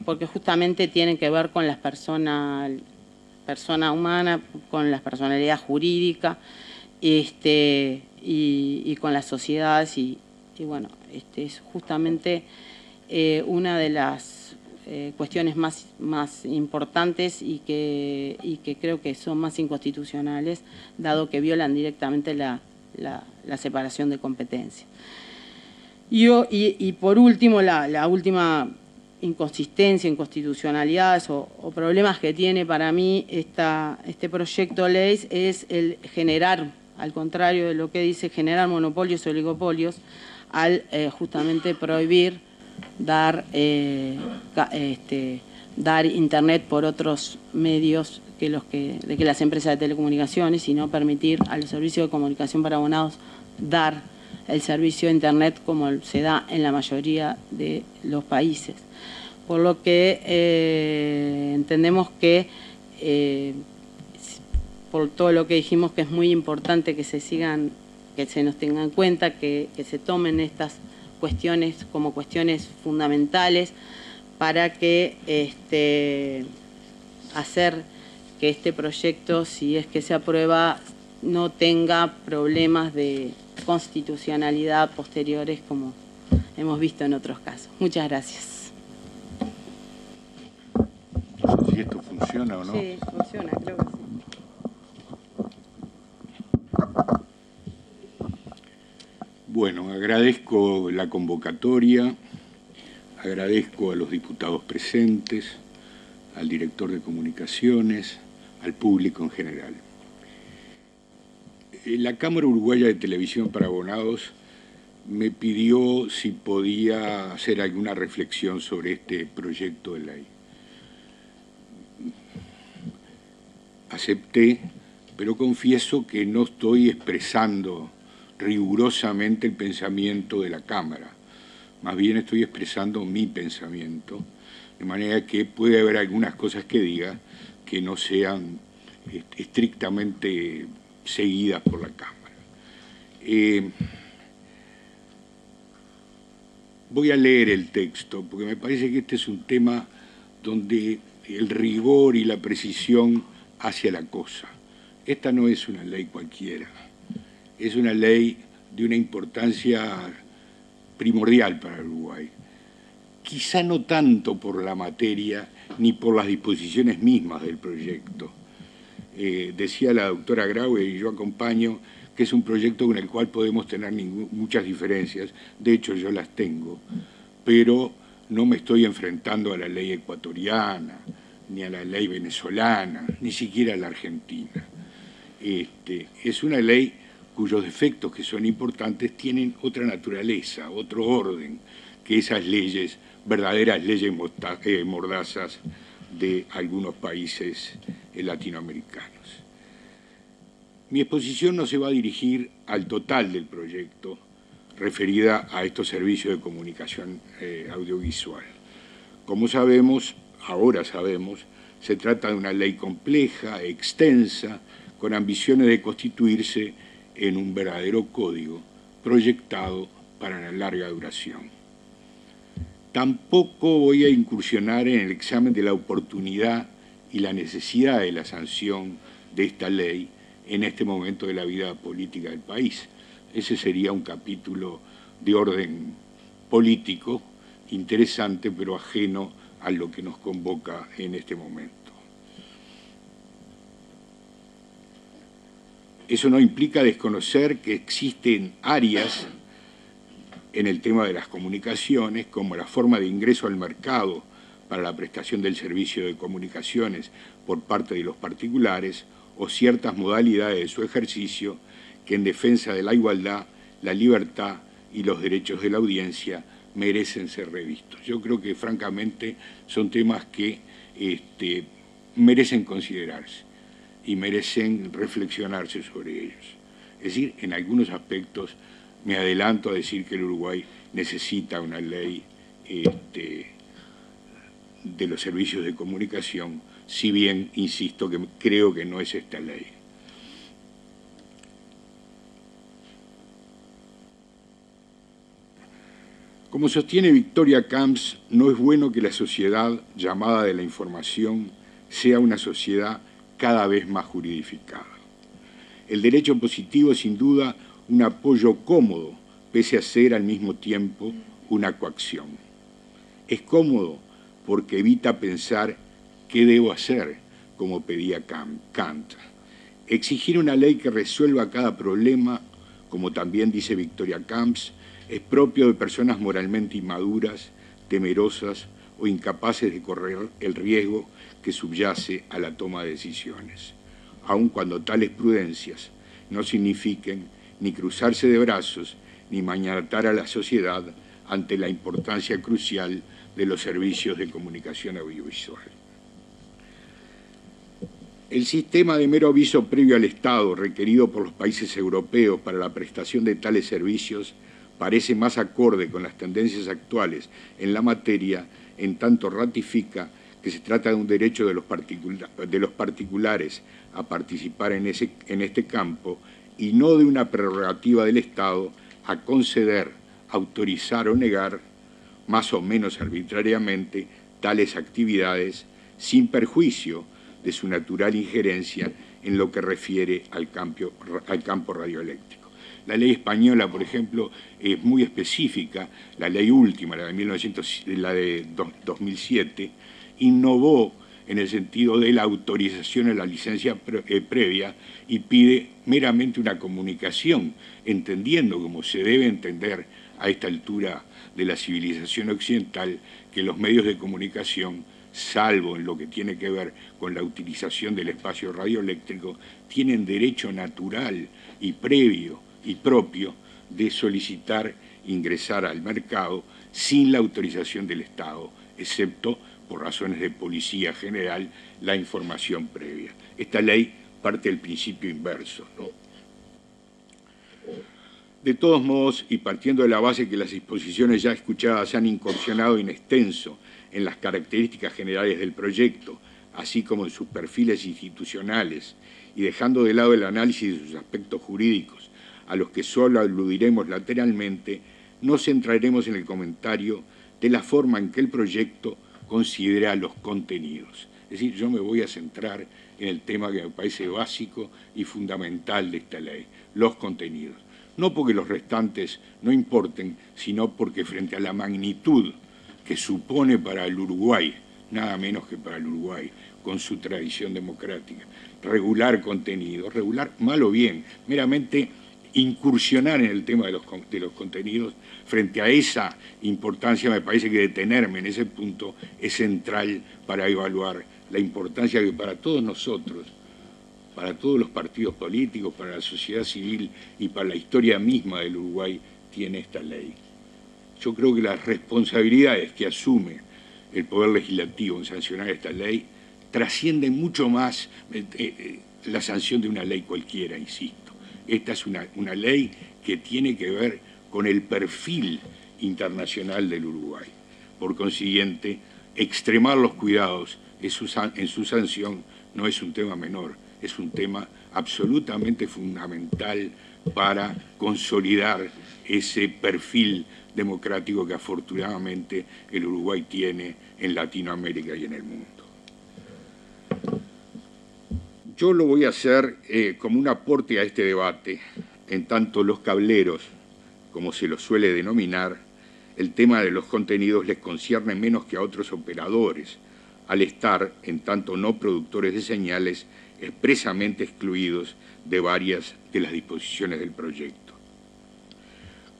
porque justamente tienen que ver con las persona humana, con la personalidad jurídica, y con las sociedades, y bueno, es justamente una de las cuestiones más importantes y que creo que son más inconstitucionales, dado que violan directamente la separación de competencias. Y por último, la última inconsistencia, inconstitucionalidades o problemas que tiene para mí este proyecto de ley es el generar, al contrario de lo que dice, generar monopolios y oligopolios al justamente prohibir dar internet por otros medios que las empresas de telecomunicaciones, y no permitir a los servicios de comunicación para abonados dar el servicio de internet como se da en la mayoría de los países. Por lo que entendemos que, por todo lo que dijimos, que es muy importante que se nos tenga en cuenta, que se tomen estas cuestiones como cuestiones fundamentales para que hacer que este proyecto, si es que se aprueba, no tenga problemas de constitucionalidad posteriores como hemos visto en otros casos. Muchas gracias. No sé si esto funciona o no. Sí, funciona, creo que sí. Bueno, agradezco la convocatoria, agradezco a los diputados presentes, al director de comunicaciones, al público en general. La Cámara Uruguaya de Televisión para Abonados me pidió si podía hacer alguna reflexión sobre este proyecto de ley. Acepté, pero confieso que no estoy expresando rigurosamente el pensamiento de la Cámara. Más bien estoy expresando mi pensamiento, de manera que puede haber algunas cosas que diga que no sean estrictamente seguidas por la Cámara. Voy a leer el texto, porque me parece que este es un tema donde el rigor y la precisión hacia la cosa. Esta no es una ley cualquiera, es una ley de una importancia primordial para Uruguay. Quizá no tanto por la materia ni por las disposiciones mismas del proyecto. Decía la doctora Graue, y yo acompaño, que es un proyecto con el cual podemos tener muchas diferencias, de hecho yo las tengo, pero no me estoy enfrentando a la ley ecuatoriana, ni a la ley venezolana, ni siquiera a la argentina. Es una ley cuyos defectos, que son importantes, tienen otra naturaleza, otro orden, que esas leyes, verdaderas leyes mordazas de algunos países latinoamericanos. Mi exposición no se va a dirigir al total del proyecto, referida a estos servicios de comunicación audiovisual. Como sabemos, ahora sabemos, se trata de una ley compleja, extensa, con ambiciones de constituirse en un verdadero código proyectado para la larga duración. Tampoco voy a incursionar en el examen de la oportunidad y la necesidad de la sanción de esta ley en este momento de la vida política del país. Ese sería un capítulo de orden político interesante, pero ajeno a lo que nos convoca en este momento. Eso no implica desconocer que existen áreas en el tema de las comunicaciones, como la forma de ingreso al mercado para la prestación del servicio de comunicaciones por parte de los particulares, o ciertas modalidades de su ejercicio que, en defensa de la igualdad, la libertad y los derechos de la audiencia, merecen ser revistos. Yo creo que, francamente, son temas que merecen considerarse y merecen reflexionarse sobre ellos. Es decir, en algunos aspectos me adelanto a decir que el Uruguay necesita una ley de los servicios de comunicación, si bien, insisto, que creo que no es esta ley. Como sostiene Victoria Camps, no es bueno que la sociedad llamada de la información sea una sociedad cada vez más juridificada. El derecho positivo es sin duda un apoyo cómodo, pese a ser al mismo tiempo una coacción. Es cómodo porque evita pensar qué debo hacer, como pedía Kant. Exigir una ley que resuelva cada problema, como también dice Victoria Camps, es propio de personas moralmente inmaduras, temerosas o incapaces de correr el riesgo que subyace a la toma de decisiones, aun cuando tales prudencias no signifiquen ni cruzarse de brazos ni maniatar a la sociedad ante la importancia crucial de los servicios de comunicación audiovisual. El sistema de mero aviso previo al Estado requerido por los países europeos para la prestación de tales servicios parece más acorde con las tendencias actuales en la materia, en tanto ratifica que se trata de un derecho de los particulares a participar en este campo y no de una prerrogativa del Estado a conceder, autorizar o negar, más o menos arbitrariamente, tales actividades sin perjuicio de su natural injerencia en lo que refiere al campo radioeléctrico. La ley española, por ejemplo, es muy específica. La ley última, la de 2007, innovó en el sentido de la autorización a la licencia previa y pide meramente una comunicación, entendiendo como se debe entender a esta altura de la civilización occidental que los medios de comunicación, salvo en lo que tiene que ver con la utilización del espacio radioeléctrico, tienen derecho natural y previo y propio de solicitar ingresar al mercado sin la autorización del Estado, excepto por razones de policía general, la información previa. Esta ley parte del principio inverso, ¿no? De todos modos, y partiendo de la base que las disposiciones ya escuchadas se han incursionado en extenso en las características generales del proyecto, así como en sus perfiles institucionales, y dejando de lado el análisis de sus aspectos jurídicos, a los que solo aludiremos lateralmente, nos centraremos en el comentario de la forma en que el proyecto considera los contenidos. Es decir, yo me voy a centrar en el tema que me parece básico y fundamental de esta ley, los contenidos. No porque los restantes no importen, sino porque frente a la magnitud que supone para el Uruguay, nada menos que para el Uruguay, con su tradición democrática, regular contenidos, regular mal o bien, meramente incursionar en el tema de los contenidos, frente a esa importancia me parece que detenerme en ese punto es central para evaluar la importancia que para todos nosotros, para todos los partidos políticos, para la sociedad civil y para la historia misma del Uruguay tiene esta ley. Yo creo que las responsabilidades que asume el Poder Legislativo en sancionar esta ley trascienden mucho más la sanción de una ley cualquiera, insisto. Esta es una ley que tiene que ver con el perfil internacional del Uruguay. Por consiguiente, extremar los cuidados en su sanción no es un tema menor, es un tema absolutamente fundamental para consolidar ese perfil democrático que afortunadamente el Uruguay tiene en Latinoamérica y en el mundo. Yo lo voy a hacer como un aporte a este debate, en tanto los cableros, como se los suele denominar, el tema de los contenidos les concierne menos que a otros operadores, al estar, en tanto no productores de señales, expresamente excluidos de varias de las disposiciones del proyecto.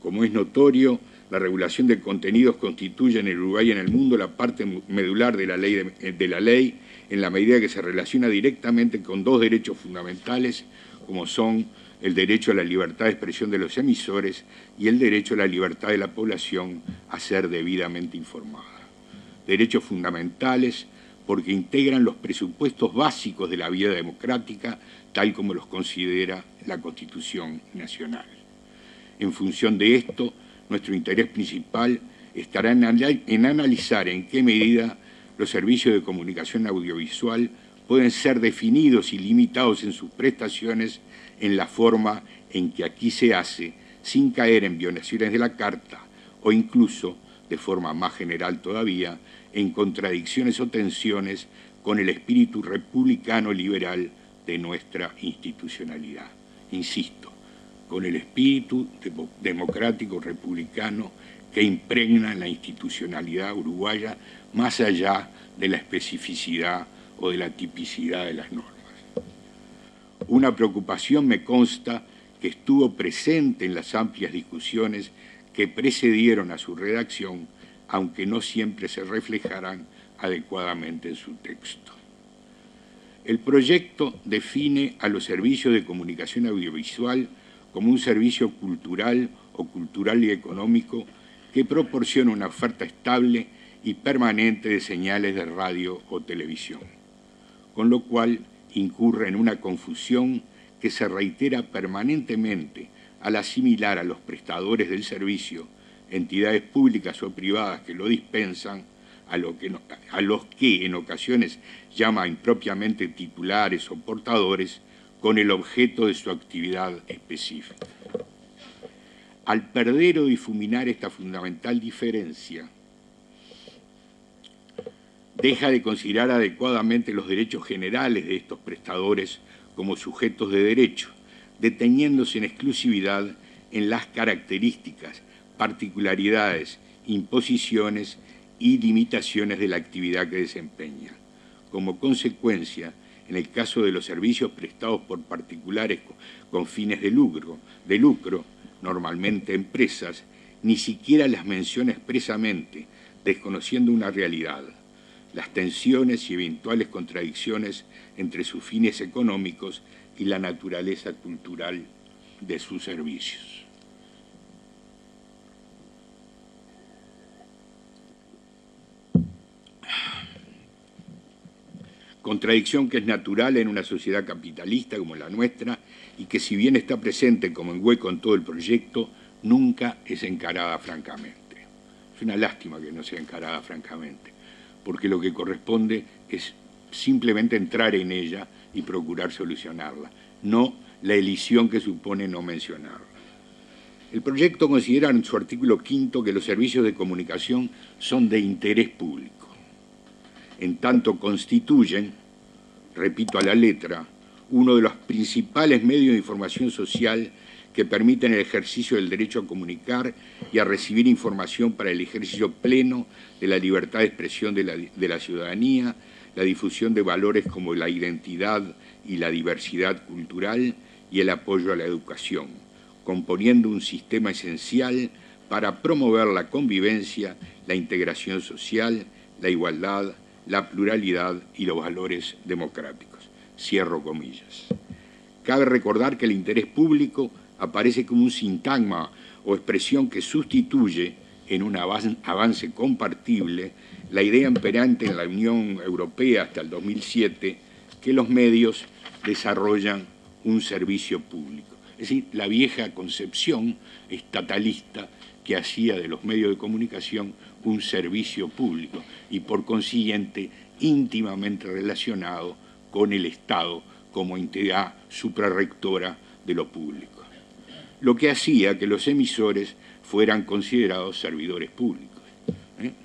Como es notorio, la regulación de contenidos constituye en el Uruguay y en el mundo la parte medular de la ley en la medida que se relaciona directamente con dos derechos fundamentales, como son el derecho a la libertad de expresión de los emisores y el derecho a la libertad de la población a ser debidamente informada. Derechos fundamentales porque integran los presupuestos básicos de la vida democrática, tal como los considera la Constitución Nacional. En función de esto, nuestro interés principal estará en analizar en qué medida los servicios de comunicación audiovisual pueden ser definidos y limitados en sus prestaciones en la forma en que aquí se hace, sin caer en violaciones de la Carta o incluso de forma más general todavía, en contradicciones o tensiones con el espíritu republicano liberal de nuestra institucionalidad. Insisto, con el espíritu democrático republicano que impregna la institucionalidad uruguaya más allá de la especificidad o de la tipicidad de las normas. Una preocupación me consta que estuvo presente en las amplias discusiones que precedieron a su redacción, aunque no siempre se reflejarán adecuadamente en su texto. El proyecto define a los servicios de comunicación audiovisual como un servicio cultural o cultural y económico que proporciona una oferta estable y permanente de señales de radio o televisión, con lo cual incurre en una confusión que se reitera permanentemente al asimilar a los prestadores del servicio, entidades públicas o privadas que lo dispensan, a los que en ocasiones llama impropiamente titulares o portadores, con el objeto de su actividad específica. Al perder o difuminar esta fundamental diferencia, deja de considerar adecuadamente los derechos generales de estos prestadores como sujetos de derecho, deteniéndose en exclusividad en las características, particularidades, imposiciones y limitaciones de la actividad que desempeña. Como consecuencia, en el caso de los servicios prestados por particulares con fines de lucro, normalmente empresas, ni siquiera las menciona expresamente, desconociendo una realidad: las tensiones y eventuales contradicciones entre sus fines económicos y la naturaleza cultural de sus servicios. Contradicción que es natural en una sociedad capitalista como la nuestra y que, si bien está presente como en hueco en todo el proyecto, nunca es encarada francamente. Es una lástima que no sea encarada francamente, porque lo que corresponde es simplemente entrar en ella y procurar solucionarla, no la elisión que supone no mencionarla. El proyecto considera en su artículo 5 que los servicios de comunicación son de interés público, en tanto constituyen, repito a la letra, uno de los principales medios de información social que permiten el ejercicio del derecho a comunicar y a recibir información para el ejercicio pleno de la libertad de expresión de la ciudadanía, la difusión de valores como la identidad y la diversidad cultural y el apoyo a la educación, componiendo un sistema esencial para promover la convivencia, la integración social, la igualdad, la pluralidad y los valores democráticos. Cierro comillas. Cabe recordar que el interés público aparece como un sintagma o expresión que sustituye, en un avance compartible, la idea imperante en la Unión Europea hasta el 2007, que los medios desarrollan un servicio público. Es decir, la vieja concepción estatalista que hacía de los medios de comunicación un servicio público y, por consiguiente, íntimamente relacionado con el Estado como entidad suprarrectora de lo público, lo que hacía que los emisores fueran considerados servidores públicos.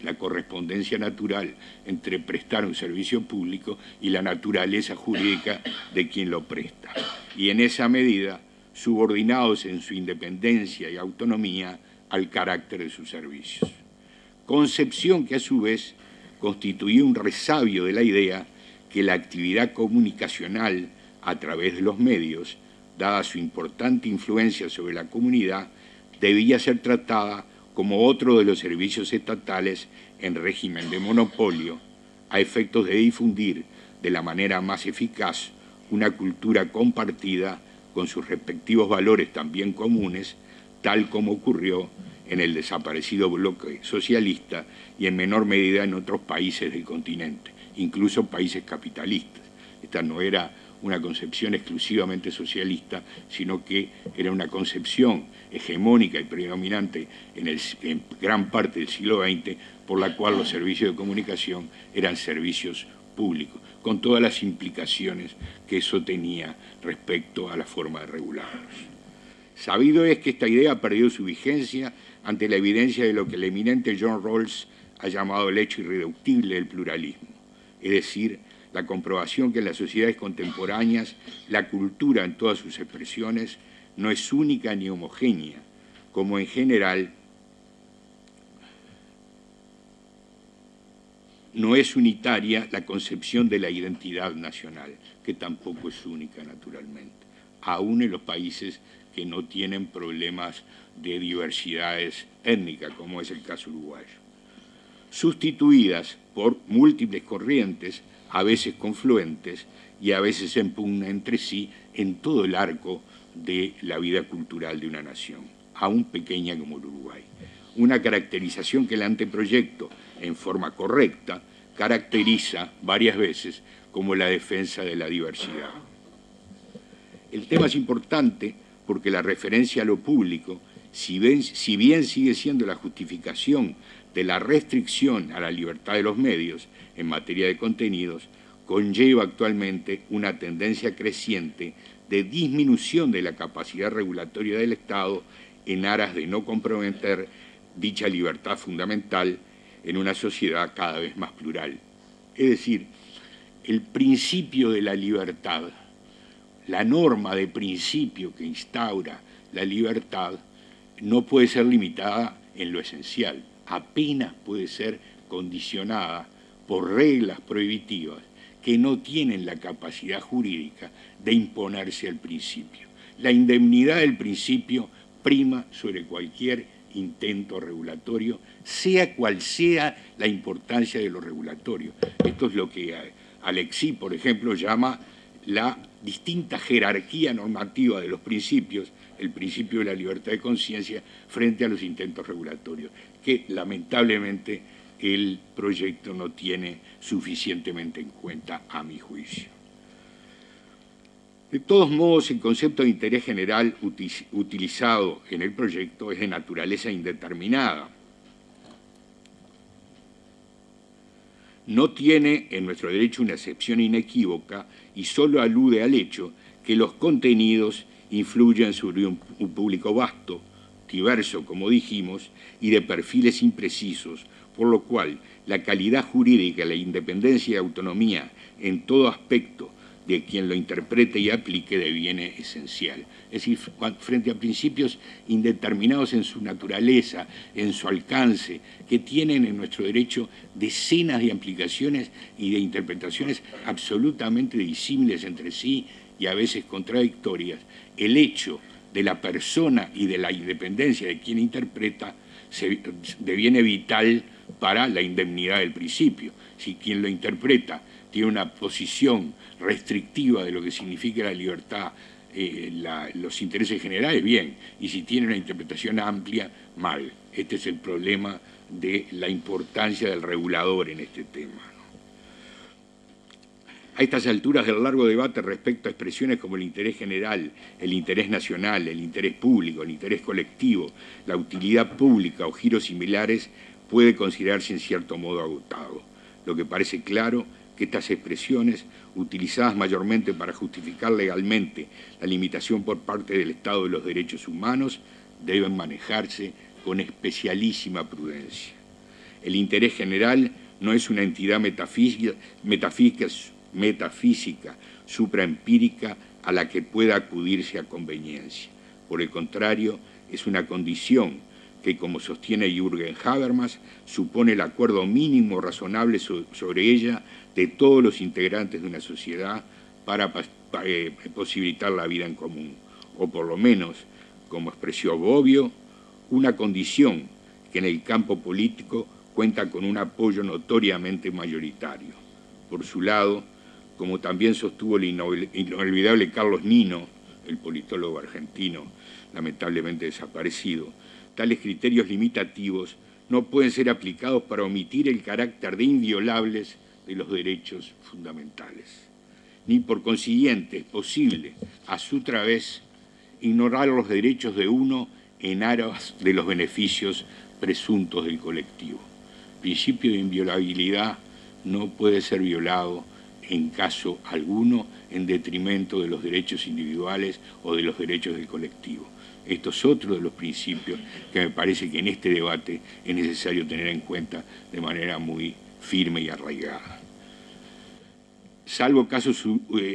La correspondencia natural entre prestar un servicio público y la naturaleza jurídica de quien lo presta, y en esa medida subordinados en su independencia y autonomía al carácter de sus servicios. Concepción que a su vez constituía un resabio de la idea que la actividad comunicacional a través de los medios, dada su importante influencia sobre la comunidad, debía ser tratada como otro de los servicios estatales en régimen de monopolio, a efectos de difundir de la manera más eficaz una cultura compartida con sus respectivos valores también comunes, tal como ocurrió en el desaparecido bloque socialista y en menor medida en otros países del continente, incluso países capitalistas. Esta no era una concepción exclusivamente socialista, sino que era una concepción hegemónica y predominante en gran parte del siglo XX, por la cual los servicios de comunicación eran servicios públicos, con todas las implicaciones que eso tenía respecto a la forma de regularlos. Sabido es que esta idea perdió su vigencia ante la evidencia de lo que el eminente John Rawls ha llamado el hecho irreductible del pluralismo, es decir, la comprobación que en las sociedades contemporáneas la cultura en todas sus expresiones no es única ni homogénea, como en general no es unitaria la concepción de la identidad nacional, que tampoco es única naturalmente, aún en los países que no tienen problemas de diversidades étnicas, como es el caso uruguayo, sustituidas por múltiples corrientes, a veces confluentes y a veces en pugna entre sí en todo el arco de la vida cultural de una nación, aún pequeña como el Uruguay. Una caracterización que el anteproyecto, en forma correcta, caracteriza varias veces como la defensa de la diversidad. El tema es importante porque la referencia a lo público, si bien sigue siendo la justificación de la restricción a la libertad de los medios en materia de contenidos, conlleva actualmente una tendencia creciente de disminución de la capacidad regulatoria del Estado en aras de no comprometer dicha libertad fundamental en una sociedad cada vez más plural. Es decir, el principio de la libertad, la norma de principio que instaura la libertad, no puede ser limitada en lo esencial, apenas puede ser condicionada por reglas prohibitivas que no tienen la capacidad jurídica de imponerse al principio. La indemnidad del principio prima sobre cualquier intento regulatorio, sea cual sea la importancia de lo regulatorio. Esto es lo que Alexis, por ejemplo, llama la distinta jerarquía normativa de los principios, el principio de la libertad de conciencia frente a los intentos regulatorios, que lamentablemente el proyecto no tiene suficientemente en cuenta, a mi juicio. De todos modos, el concepto de interés general utilizado en el proyecto es de naturaleza indeterminada. No tiene en nuestro derecho una excepción inequívoca y solo alude al hecho que los contenidos influyen sobre un público vasto, diverso, como dijimos, y de perfiles imprecisos, por lo cual la calidad jurídica, la independencia y autonomía en todo aspecto de quien lo interprete y aplique deviene esencial. Es decir, frente a principios indeterminados en su naturaleza, en su alcance, que tienen en nuestro derecho decenas de aplicaciones y de interpretaciones absolutamente disímiles entre sí y a veces contradictorias, el hecho de la persona y de la independencia de quien interpreta deviene vital para la indemnidad del principio. Si quien lo interpreta tiene una posición restrictiva de lo que significa la libertad, los intereses generales, bien, y si tiene una interpretación amplia, mal. Este es el problema de la importancia del regulador en este tema, ¿no? A estas alturas del largo debate respecto a expresiones como el interés general, el interés nacional, el interés público, el interés colectivo, la utilidad pública o giros similares, puede considerarse en cierto modo agotado. Lo que parece claro que estas expresiones, utilizadas mayormente para justificar legalmente la limitación por parte del Estado de los derechos humanos, deben manejarse con especialísima prudencia. El interés general no es una entidad metafísica supraempírica a la que pueda acudirse a conveniencia. Por el contrario, es una condición que, como sostiene Jürgen Habermas, supone el acuerdo mínimo razonable sobre ella de todos los integrantes de una sociedad para posibilitar la vida en común, o por lo menos, como expresó Bobbio, una condición que en el campo político cuenta con un apoyo notoriamente mayoritario. Por su lado, como también sostuvo el inolvidable Carlos Nino, el politólogo argentino, lamentablemente desaparecido, tales criterios limitativos no pueden ser aplicados para omitir el carácter de inviolables de los derechos fundamentales. Ni por consiguiente es posible, a su través, ignorar los derechos de uno en aras de los beneficios presuntos del colectivo. El principio de inviolabilidad no puede ser violado en caso alguno en detrimento de los derechos individuales o de los derechos del colectivo. Esto es otro de los principios que me parece que en este debate es necesario tener en cuenta de manera muy firme y arraigada. Salvo casos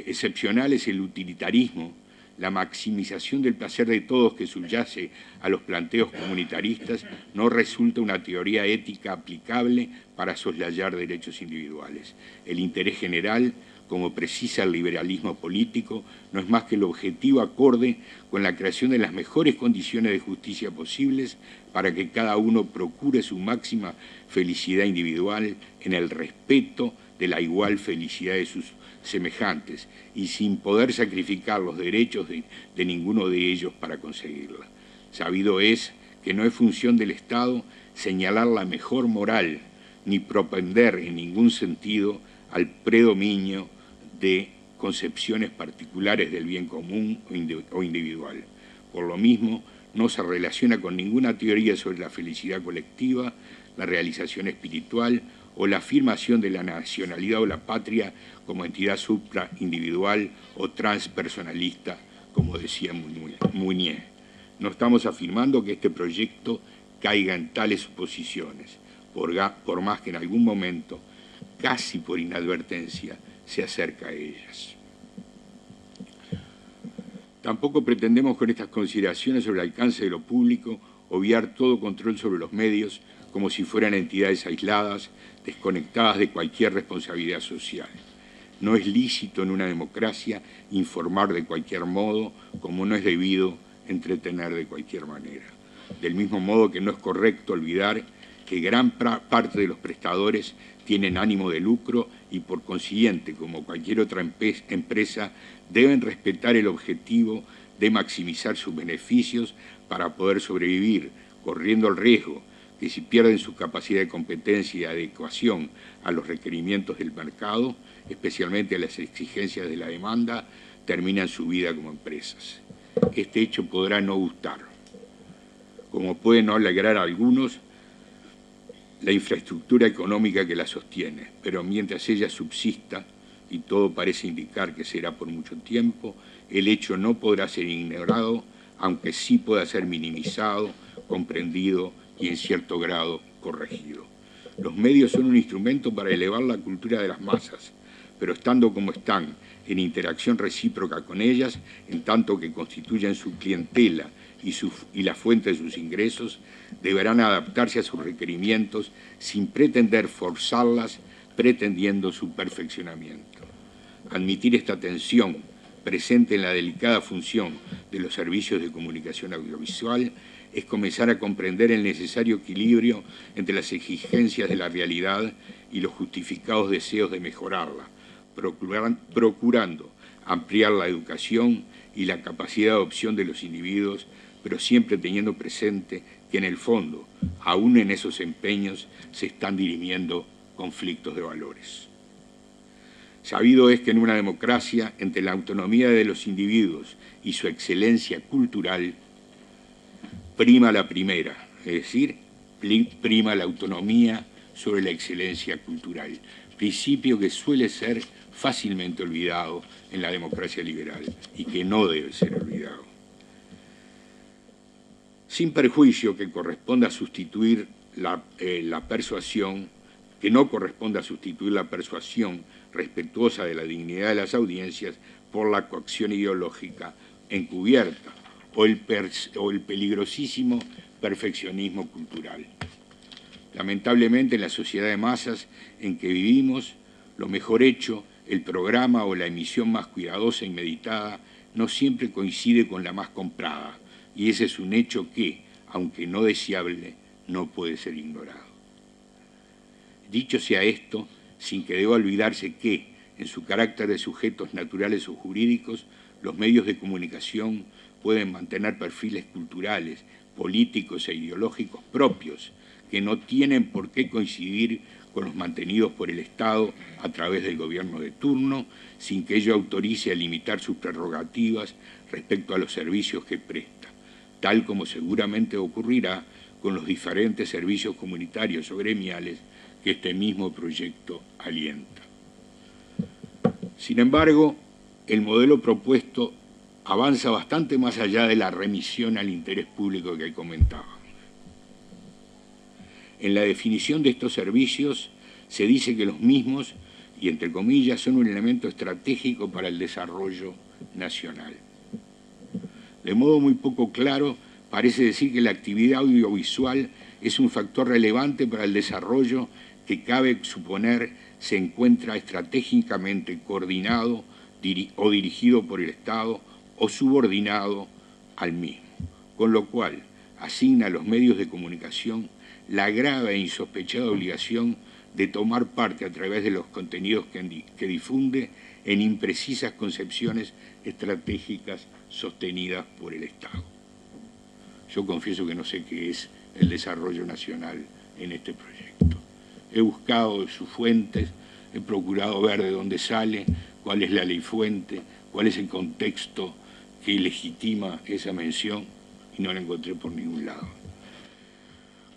excepcionales, el utilitarismo, la maximización del placer de todos que subyace a los planteos comunitaristas, no resulta una teoría ética aplicable para soslayar derechos individuales. El interés general, como precisa el liberalismo político, no es más que el objetivo acorde con la creación de las mejores condiciones de justicia posibles para que cada uno procure su máxima felicidad individual en el respeto de la igual felicidad de sus semejantes y sin poder sacrificar los derechos de ninguno de ellos para conseguirla. Sabido es que no es función del Estado señalar la mejor moral ni propender en ningún sentido al predominio de concepciones particulares del bien común o individual. Por lo mismo, no se relaciona con ninguna teoría sobre la felicidad colectiva, la realización espiritual o la afirmación de la nacionalidad o la patria como entidad supraindividual o transpersonalista, como decía Mounier. No estamos afirmando que este proyecto caiga en tales suposiciones, por más que en algún momento, casi por inadvertencia, se acerca a ellas. Tampoco pretendemos con estas consideraciones sobre el alcance de lo público obviar todo control sobre los medios como si fueran entidades aisladas, desconectadas de cualquier responsabilidad social. No es lícito en una democracia informar de cualquier modo, como no es debido entretener de cualquier manera. Del mismo modo que no es correcto olvidar que gran parte de los prestadores tienen ánimo de lucro y por consiguiente, como cualquier otra empresa, deben respetar el objetivo de maximizar sus beneficios para poder sobrevivir, corriendo el riesgo que si pierden su capacidad de competencia y adecuación a los requerimientos del mercado, especialmente a las exigencias de la demanda, terminan su vida como empresas. Este hecho podrá no gustar, como puede no alegrar a algunos la infraestructura económica que la sostiene, pero mientras ella subsista, y todo parece indicar que será por mucho tiempo, el hecho no podrá ser ignorado, aunque sí pueda ser minimizado, comprendido y en cierto grado corregido. Los medios son un instrumento para elevar la cultura de las masas, pero estando como están, en interacción recíproca con ellas, en tanto que constituyen su clientela y la fuente de sus ingresos, deberán adaptarse a sus requerimientos sin pretender forzarlas, pretendiendo su perfeccionamiento. Admitir esta tensión presente en la delicada función de los servicios de comunicación audiovisual es comenzar a comprender el necesario equilibrio entre las exigencias de la realidad y los justificados deseos de mejorarla, procurando ampliar la educación y la capacidad de opción de los individuos, pero siempre teniendo presente que en el fondo, aún en esos empeños, se están dirimiendo conflictos de valores. Sabido es que en una democracia, entre la autonomía de los individuos y su excelencia cultural, prima la primera, es decir, prima la autonomía sobre la excelencia cultural, principio que suele ser fácilmente olvidado en la democracia liberal y que no debe ser olvidado. Sin perjuicio que corresponda a sustituir la persuasión, que no corresponde a sustituir la persuasión respetuosa de la dignidad de las audiencias por la coacción ideológica encubierta o el peligrosísimo perfeccionismo cultural. Lamentablemente, en la sociedad de masas en que vivimos, lo mejor hecho, el programa o la emisión más cuidadosa y meditada, no siempre coincide con la más comprada, y ese es un hecho que, aunque no deseable, no puede ser ignorado. Dicho sea esto, sin que deba olvidarse que, en su carácter de sujetos naturales o jurídicos, los medios de comunicación pueden mantener perfiles culturales, políticos e ideológicos propios, que no tienen por qué coincidir con los mantenidos por el Estado a través del gobierno de turno, sin que ello autorice a limitar sus prerrogativas respecto a los servicios que presta, tal como seguramente ocurrirá con los diferentes servicios comunitarios o gremiales que este mismo proyecto alienta. Sin embargo, el modelo propuesto avanza bastante más allá de la remisión al interés público que comentábamos. En la definición de estos servicios se dice que los mismos, y entre comillas, son un elemento estratégico para el desarrollo nacional. De modo muy poco claro, parece decir que la actividad audiovisual es un factor relevante para el desarrollo que cabe suponer se encuentra estratégicamente coordinado o dirigido por el Estado o subordinado al mismo, con lo cual asigna a los medios de comunicación la grave e insospechada obligación de tomar parte a través de los contenidos que difunde en imprecisas concepciones estratégicas sostenidas por el Estado. Yo confieso que no sé qué es el desarrollo nacional en este proyecto. He buscado sus fuentes, he procurado ver de dónde sale, cuál es la ley fuente, cuál es el contexto que legitima esa mención, y no la encontré por ningún lado.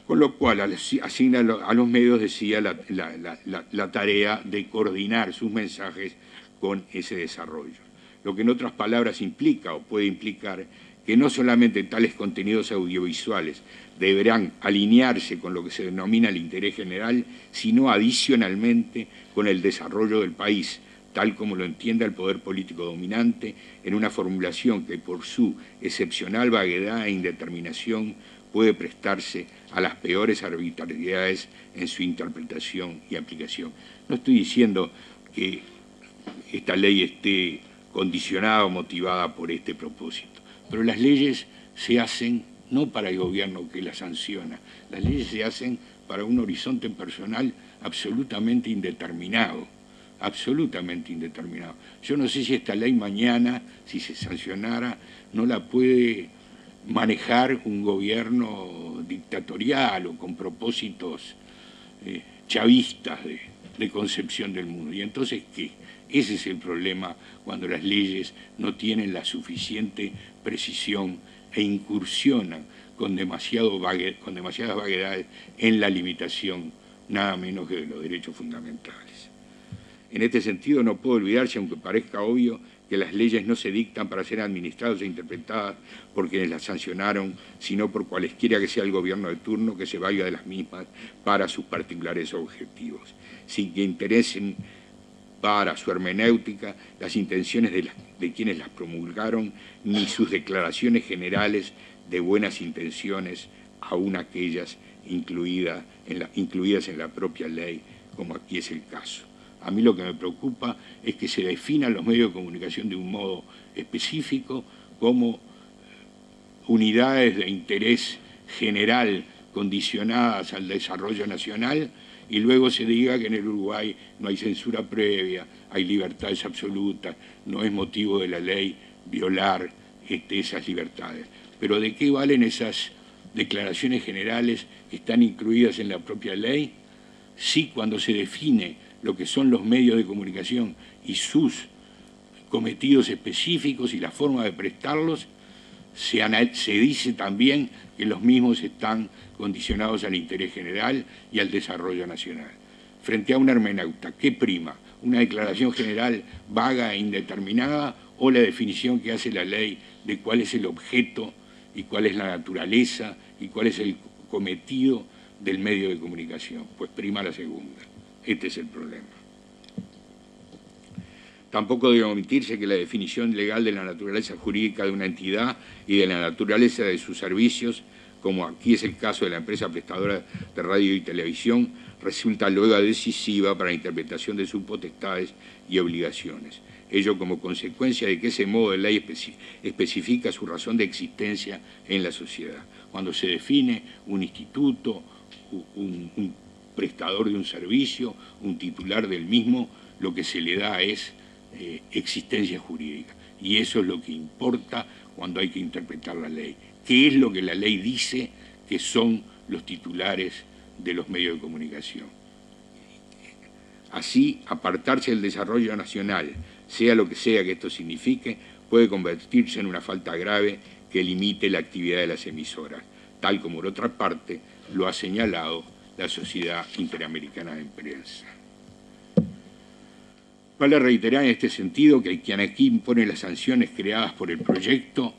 Con lo cual asigna a los medios, decía, la tarea de coordinar sus mensajes con ese desarrollo. Lo que en otras palabras implica o puede implicar que no solamente tales contenidos audiovisuales deberán alinearse con lo que se denomina el interés general, sino adicionalmente con el desarrollo del país, tal como lo entienda el poder político dominante, en una formulación que por su excepcional vaguedad e indeterminación puede prestarse a las peores arbitrariedades en su interpretación y aplicación. No estoy diciendo que esta ley esté condicionada o motivada por este propósito, pero las leyes se hacen no para el gobierno que las sanciona, las leyes se hacen para un horizonte personal absolutamente indeterminado, absolutamente indeterminado. Yo no sé si esta ley mañana, si se sancionara, no la puede manejar un gobierno dictatorial o con propósitos chavistas de concepción del mundo. Y entonces, ¿qué? Ese es el problema cuando las leyes no tienen la suficiente precisión e incursionan con demasiadas vaguedades en la limitación nada menos que de los derechos fundamentales. En este sentido, no puedo olvidarse, aunque parezca obvio, que las leyes no se dictan para ser administradas e interpretadas por quienes las sancionaron, sino por cualesquiera que sea el gobierno de turno que se valga de las mismas para sus particulares objetivos, sin que interesen para su hermenéutica las intenciones de quienes las promulgaron, ni sus declaraciones generales de buenas intenciones, aun aquellas incluidas en la propia ley, como aquí es el caso. A mí lo que me preocupa es que se definan los medios de comunicación de un modo específico como unidades de interés general condicionadas al desarrollo nacional, y luego se diga que en el Uruguay no hay censura previa, hay libertades absolutas, no es motivo de la ley violar esas libertades. Pero ¿de qué valen esas declaraciones generales que están incluidas en la propia ley si cuando se define lo que son los medios de comunicación y sus cometidos específicos y la forma de prestarlos, se dice también que los mismos están condicionados al interés general y al desarrollo nacional? Frente a una hermeneuta, ¿qué prima? ¿Una declaración general vaga e indeterminada o la definición que hace la ley de cuál es el objeto y cuál es la naturaleza y cuál es el cometido del medio de comunicación? Pues prima la segunda. Este es el problema. Tampoco debe omitirse que la definición legal de la naturaleza jurídica de una entidad y de la naturaleza de sus servicios, como aquí es el caso de la empresa prestadora de radio y televisión, resulta luego decisiva para la interpretación de sus potestades y obligaciones. Ello como consecuencia de que ese modo de ley especifica su razón de existencia en la sociedad. Cuando se define un instituto, un prestador de un servicio, un titular del mismo, lo que se le da es existencia jurídica. Y eso es lo que importa cuando hay que interpretar la ley. ¿Qué es lo que la ley dice que son los titulares de los medios de comunicación? Así, apartarse del desarrollo nacional, sea lo que sea que esto signifique, puede convertirse en una falta grave que limite la actividad de las emisoras, tal como por otra parte lo ha señalado la Sociedad Interamericana de Prensa. Vale reiterar en este sentido que quien aquí impone las sanciones creadas por el proyecto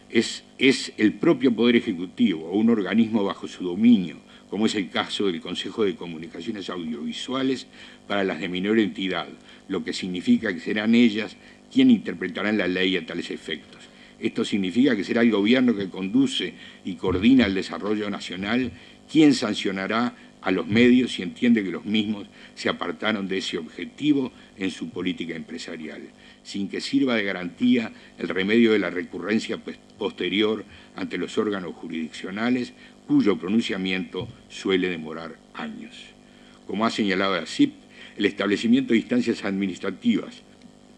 es el propio Poder Ejecutivo o un organismo bajo su dominio, como es el caso del Consejo de Comunicaciones Audiovisuales para las de menor entidad, lo que significa que serán ellas quienes interpretarán la ley a tales efectos. Esto significa que será el gobierno que conduce y coordina el desarrollo nacional quien sancionará a los medios si entiende que los mismos se apartaron de ese objetivo en su política empresarial, sin que sirva de garantía el remedio de la recurrencia posterior ante los órganos jurisdiccionales, cuyo pronunciamiento suele demorar años. Como ha señalado la CIP, el establecimiento de instancias administrativas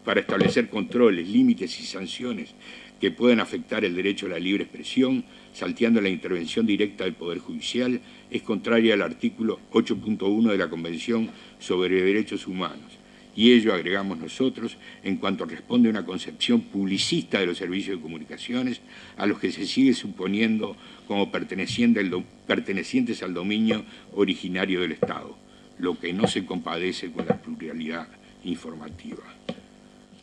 para establecer controles, límites y sanciones que puedan afectar el derecho a la libre expresión, salteando la intervención directa del Poder Judicial, es contraria al artículo 8.1 de la Convención sobre Derechos Humanos. Y ello, agregamos nosotros, en cuanto responde a una concepción publicista de los servicios de comunicaciones, a los que se sigue suponiendo como pertenecientes al dominio originario del Estado, lo que no se compadece con la pluralidad informativa.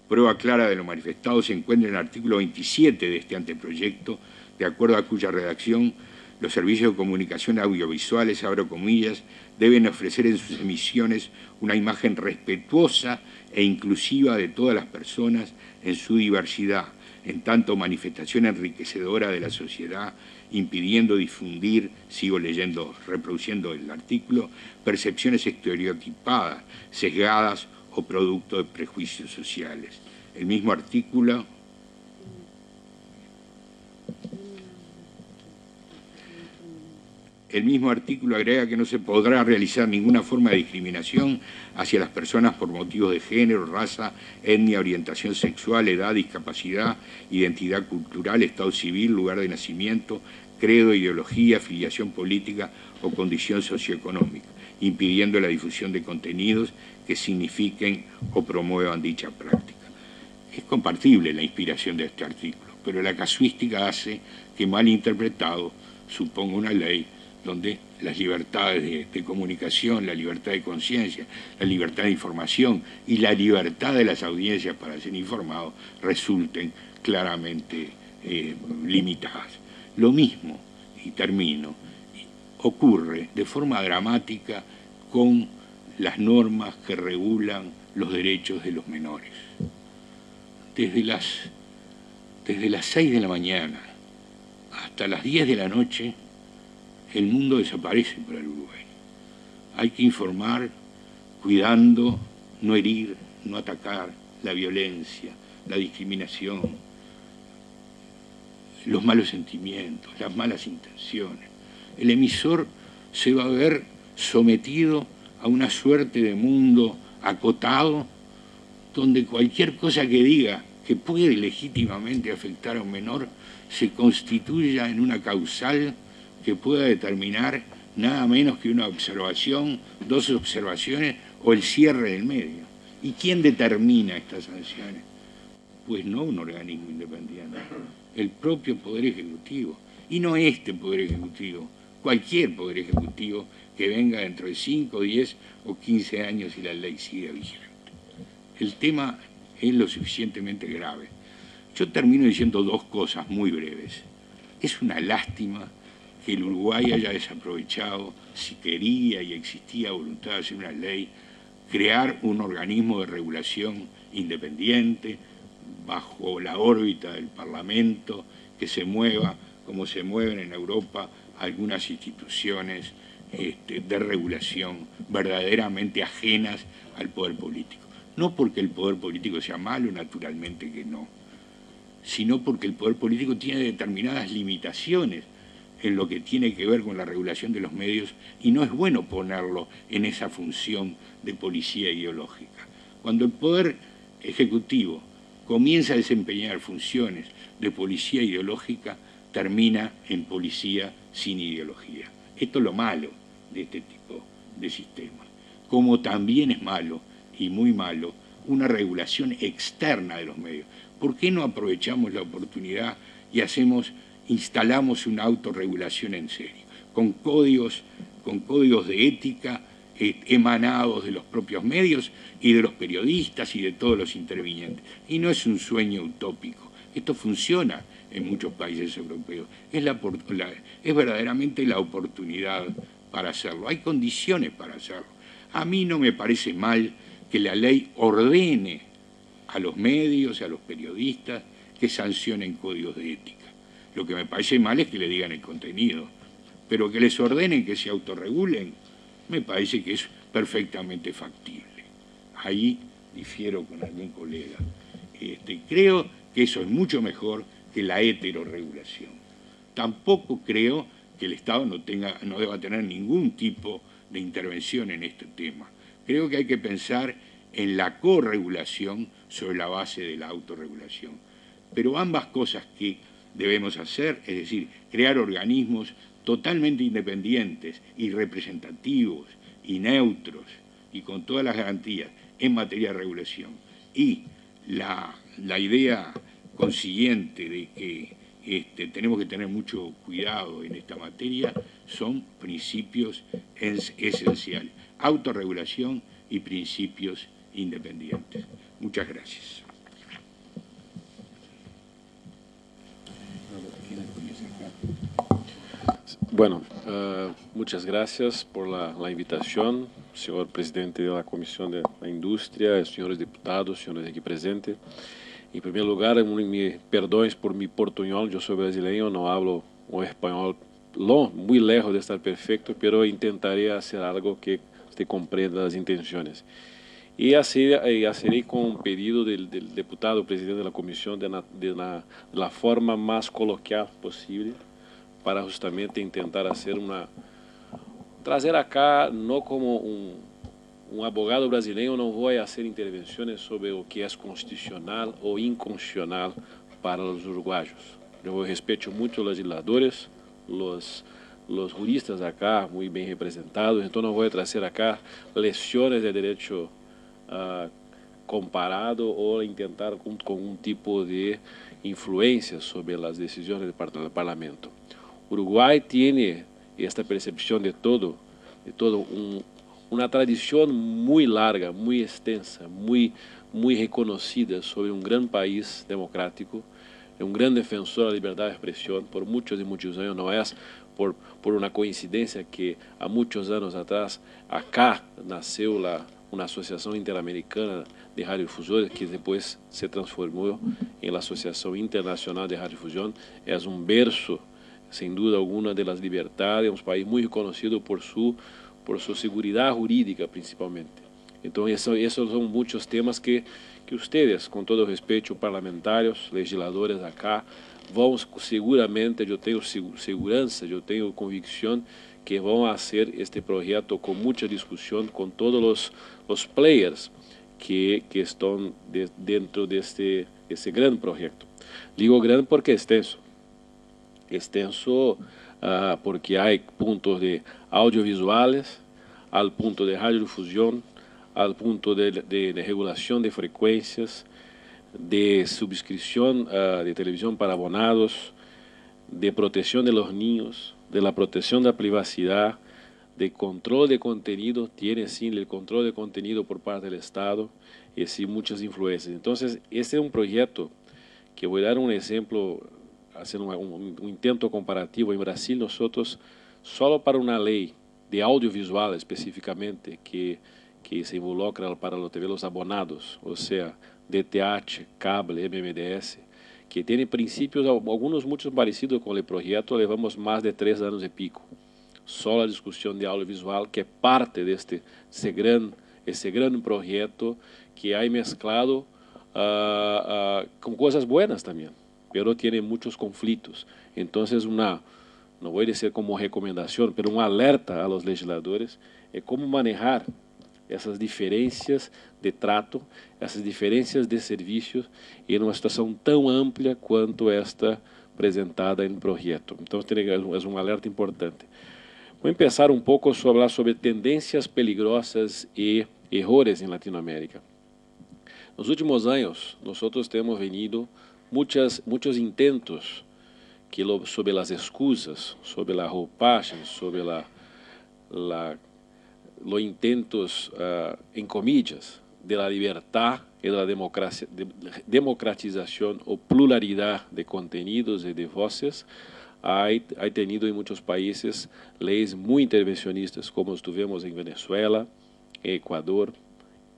Prueba clara de lo manifestado se encuentra en el artículo 27 de este anteproyecto, de acuerdo a cuya redacción los servicios de comunicación audiovisuales, abro comillas, deben ofrecer en sus emisiones una imagen respetuosa e inclusiva de todas las personas en su diversidad, en tanto manifestación enriquecedora de la sociedad, impidiendo difundir, sigo leyendo, reproduciendo el artículo, percepciones estereotipadas, sesgadas o producto de prejuicios sociales. El mismo artículo agrega que no se podrá realizar ninguna forma de discriminación hacia las personas por motivos de género, raza, etnia, orientación sexual, edad, discapacidad, identidad cultural, estado civil, lugar de nacimiento, credo, ideología, afiliación política o condición socioeconómica, impidiendo la difusión de contenidos que signifiquen o promuevan dicha práctica. Es compartible la inspiración de este artículo, pero la casuística hace que, mal interpretado, suponga una ley donde las libertades de comunicación, la libertad de conciencia, la libertad de información y la libertad de las audiencias para ser informados resulten claramente limitadas. Lo mismo, y termino, ocurre de forma dramática con las normas que regulan los derechos de los menores. Desde las 6 de la mañana hasta las 10 de la noche, el mundo desaparece para el Uruguay. Hay que informar, cuidando, no herir, no atacar, la violencia, la discriminación, los malos sentimientos, las malas intenciones. El emisor se va a ver sometido a una suerte de mundo acotado, donde cualquier cosa que diga que puede legítimamente afectar a un menor se constituya en una causal que pueda determinar nada menos que una observación, 2 observaciones o el cierre del medio. ¿Y quién determina estas sanciones? Pues no un organismo independiente, el propio Poder Ejecutivo. Y no este Poder Ejecutivo, cualquier Poder Ejecutivo que venga dentro de 5, 10 o 15 años y la ley siga vigente. El tema es lo suficientemente grave. Yo termino diciendo 2 cosas muy breves. Es una lástima que el Uruguay haya desaprovechado, si quería y existía voluntad de hacer una ley, crear un organismo de regulación independiente, bajo la órbita del Parlamento, que se mueva como se mueven en Europa algunas instituciones de regulación verdaderamente ajenas al poder político. No porque el poder político sea malo, naturalmente que no, sino porque el poder político tiene determinadas limitaciones en lo que tiene que ver con la regulación de los medios y no es bueno ponerlo en esa función de policía ideológica. Cuando el Poder Ejecutivo comienza a desempeñar funciones de policía ideológica, termina en policía sin ideología. Esto es lo malo de este tipo de sistemas. Como también es malo, y muy malo, una regulación externa de los medios. ¿Por qué no aprovechamos la oportunidad y instalamos una autorregulación en serio, con códigos de ética emanados de los propios medios y de los periodistas y de todos los intervinientes. Y no es un sueño utópico. Esto funciona en muchos países europeos. Es verdaderamente la oportunidad para hacerlo. Hay condiciones para hacerlo. A mí no me parece mal que la ley ordene a los medios, a los periodistas, que sancionen códigos de ética. Lo que me parece mal es que le digan el contenido, pero que les ordenen que se autorregulen, me parece que es perfectamente factible. Ahí difiero con algún colega. Creo que eso es mucho mejor que la heterorregulación. Tampoco creo que el Estado no deba tener ningún tipo de intervención en este tema. Creo que hay que pensar en la corregulación sobre la base de la autorregulación. Pero ambas cosas que debemos hacer, es decir, crear organismos totalmente independientes y representativos y neutros y con todas las garantías en materia de regulación, y la idea consiguiente de que tenemos que tener mucho cuidado en esta materia, son principios esenciales: autorregulación y principios independientes. Muchas gracias. Bueno, muchas gracias por la invitación, señor presidente de la Comisión de la Industria, señores diputados, señores aquí presentes. En primer lugar, me perdones por mi portuñol, yo soy brasileño, no hablo un español muy lejos de estar perfecto, pero intentaré hacer algo que usted comprenda las intenciones. Y haré con un pedido del diputado presidente de la Comisión de la forma más coloquial posible, para justamente intentar trazer acá, no como un abogado brasileño, no voy a hacer intervenciones sobre lo que es constitucional o inconstitucional para los uruguayos. Yo respeto mucho a los legisladores, los juristas acá muy bien representados, entonces no voy a traer acá lecciones de derecho comparado o intentar con un tipo de influencia sobre las decisiones del Parlamento. Uruguay tiene esta percepción de todo una tradición muy larga, muy extensa, muy reconocida sobre un gran país democrático, un gran defensor de la libertad de expresión por muchos y muchos años. No es por una coincidencia que a muchos años atrás acá nació una asociación interamericana de radiodifusores que después se transformó en la Asociación Internacional de Radiodifusión. Es un berço, sin duda alguna, de las libertades, un país muy reconocido por su seguridad jurídica principalmente. Entonces, esos son muchos temas que ustedes, con todo respeto, parlamentarios, legisladores acá, vão seguramente, yo tengo seguranza, yo tengo convicción que van a hacer este proyecto con mucha discusión con todos los players que están dentro de este gran proyecto. Digo gran porque es extenso porque hay puntos de audiovisuales, al punto de radiodifusión, al punto de regulación de frecuencias, de suscripción de televisión para abonados, de protección de los niños, de la protección de la privacidad, de control de contenido, tiene sí el control de contenido por parte del Estado y sí muchas influencias. Entonces, este es un proyecto que voy a dar un ejemplo, hacer un intento comparativo. En Brasil nosotros, solo para una ley de audiovisual específicamente que se involucra para los abonados, o sea, DTH, cable, MMDS, que tiene principios, algunos muchos parecidos con el proyecto, llevamos más de 3 años y pico. Solo la discusión de audiovisual, que es parte de ese gran proyecto que hay mezclado con cosas buenas también, pero tiene muchos conflictos. Entonces, no voy a decir como recomendación, pero una alerta a los legisladores es cómo manejar essas diferenças de trato, essas diferenças de serviços em uma situação tão ampla quanto esta apresentada no projeto. Então, é um alerta importante. Vou começar um pouco a falar sobre tendências peligrosas e errores em Latinoamérica. Nos últimos anos, nós temos venido muitos intentos sobre as excusas, sobre a roupagem, sobre los intentos, en comillas, de la libertad y de la democratización o pluralidad de contenidos y de voces, ha tenido en muchos países leyes muy intervencionistas, como tuvimos en Venezuela, Ecuador,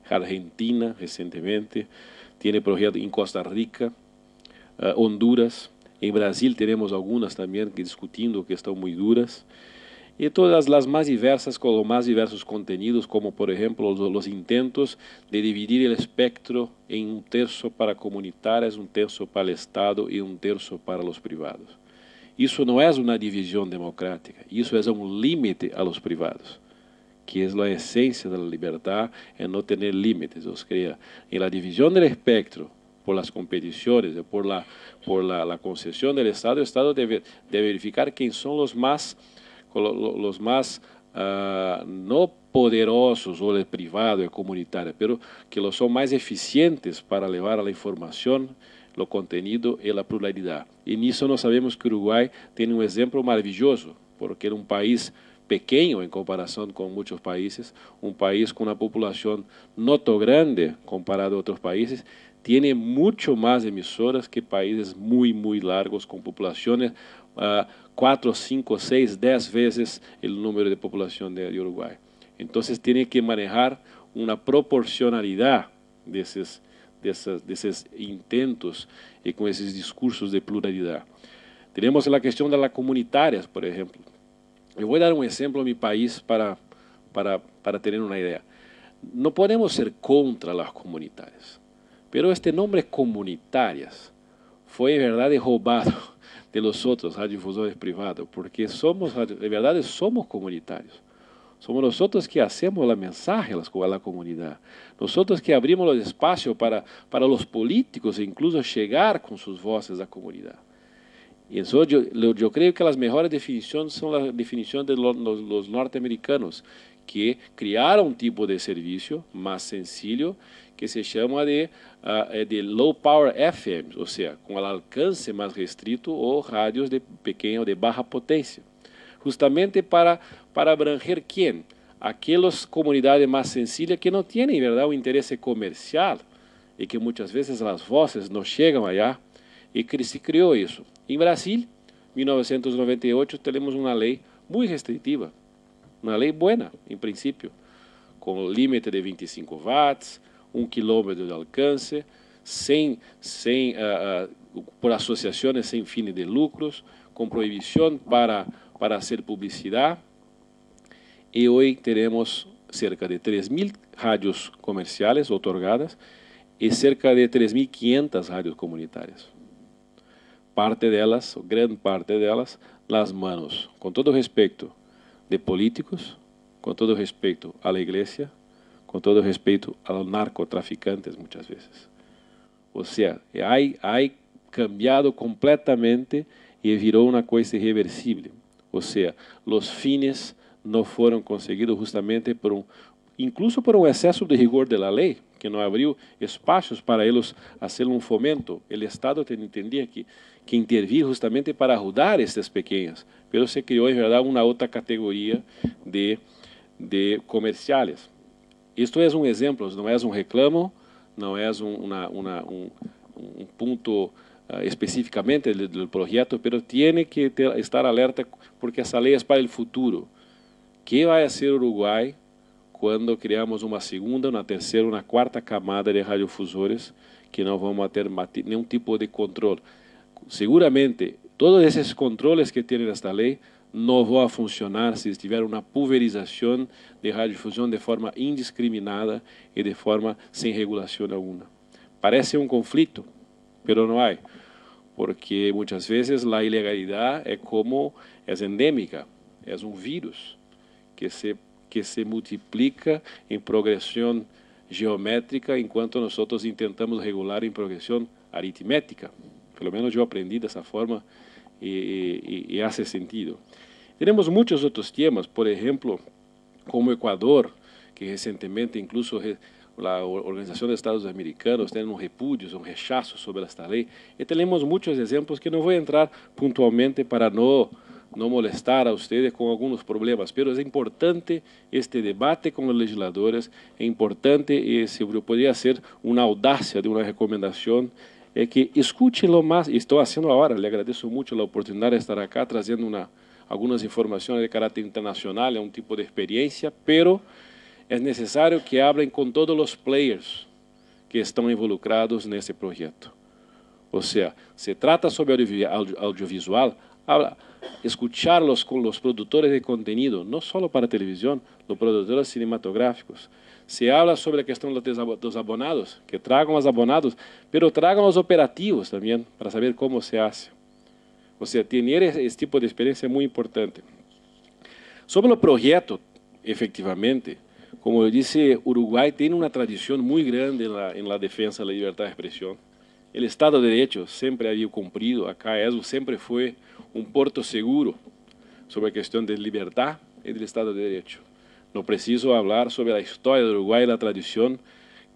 Argentina recientemente, tiene proyectos en Costa Rica, Honduras, en Brasil tenemos algunas también discutiendo que están muy duras, y todas las más diversas, con los más diversos contenidos, como por ejemplo los intentos de dividir el espectro en un tercio para comunitarias, un tercio para el Estado y un tercio para los privados. Isso não é uma divisão democrática, isso é um límite a los privados, que é a essência da liberdade, é não ter límites. Ou seja, em la divisão do espectro, por las competições, por la concessão do Estado, o Estado deve verificar quem são os mais não poderosos, ou o privado, o comunitário, pero que los são mais eficientes para levar a informação, o contenido e a pluralidade. E nisso nós sabemos que o Uruguai tem um exemplo maravilhoso, porque é um país pequeno em comparação com muitos países, um país com uma população não tão grande comparado a outros países, tem muito mais emissoras que países muito largos, com populações 4, 5, 6, 10 vezes o número de população de Uruguai. Então, tem que manejar uma proporcionalidade desses intentos e com esses discursos de pluralidade. Temos a questão das comunitárias, por exemplo. Eu vou dar um exemplo em meu país para ter uma ideia. Não podemos ser contra as comunitárias, pero este nome comunitárias foi, em verdade, roubado de los outros radiodifusores privados, porque de verdade, somos comunitários. Somos nosotros que hacemos la mensaje a la comunidad. Nosotros que abrimos los espacios para los políticos e incluso llegar con sus voces a la comunidad. Y eso yo creo que las mejores definiciones son las definiciones de los norteamericanos, que crearon un tipo de servicio más sencillo que se llama de low power FM, o sea, con el alcance más restrito, o radios de pequeña o de baja potencia. Justamente para abranger ¿quién? Aquelas comunidades más sencillas que no tienen, ¿verdad?, un interés comercial y que muchas veces las voces no llegan allá, y que se creó eso. En Brasil, 1998, tenemos una ley muy restrictiva, una ley buena, en principio, con límite de 25 watts, 1 kilómetro de alcance, por asociaciones sin fines de lucros, con prohibición para hacer publicidad, y hoy tenemos cerca de 3.000 radios comerciales otorgadas y cerca de 3.500 radios comunitarias. Parte de ellas, o gran parte de ellas, las manos, con todo respeto de políticos, con todo respeto a la iglesia, con todo respeto a los narcotraficantes muchas veces. O sea, hay cambiado completamente y viró una cosa irreversible. O sea, los fines no fueron conseguidos justamente incluso por un exceso de rigor de la ley, que no abrió espacios para ellos hacer un fomento. El Estado entendía que intervir justamente para ayudar a estas pequeñas, pero se creó en verdad una otra categoría de comerciales. Esto es un ejemplo, no es un reclamo, no es un punto específicamente del proyecto, pero tiene que estar alerta porque esa ley es para el futuro. ¿Qué va a hacer Uruguay cuando creamos una segunda, una tercera, una cuarta camada de radiodifusores que no vamos a tener ningún tipo de control? Seguramente todos esos controles que tiene esta ley no van a funcionar si tiver una pulverización de radiodifusión de forma indiscriminada y de forma sin regulación alguna. Parece un conflicto, pero no hay, porque muchas veces la ilegalidad es endémica, es un virus que se multiplica en progresión geométrica enquanto nosotros intentamos regular en progresión aritmética. Por lo menos yo aprendí de esa forma y hace sentido. Tenemos muchos otros temas, por ejemplo, como Ecuador, que recientemente incluso la Organización de Estados Americanos tiene un repudio, un rechazo sobre esta ley. Y tenemos muchos ejemplos que no voy a entrar puntualmente para no no molestar a ustedes con algunos problemas, pero es importante este debate con los legisladores, es importante, si podría ser una audacia de una recomendación, que escuchen lo más, y estoy haciendo ahora, le agradezco mucho la oportunidad de estar acá trayendo algunas informaciones de carácter internacional, es un tipo de experiencia, pero es necesario que hablen con todos los players que están involucrados en este proyecto. O sea, se trata sobre audiovisual, escucharlos con los productores de contenido, no solo para televisión, los productores cinematográficos. Se habla sobre la cuestión de los abonados, que traigan los abonados, pero traigan los operativos también, para saber cómo se hace. O sea, tener ese tipo de experiencia es muy importante. Sobre el proyecto, efectivamente, como dije, Uruguay tiene una tradición muy grande en la defensa de la libertad de expresión. El Estado de Derecho siempre había cumplido, acá ESO siempre fue un puerto seguro sobre la cuestión de libertad y del Estado de Derecho. No preciso hablar sobre la historia de Uruguay y la tradición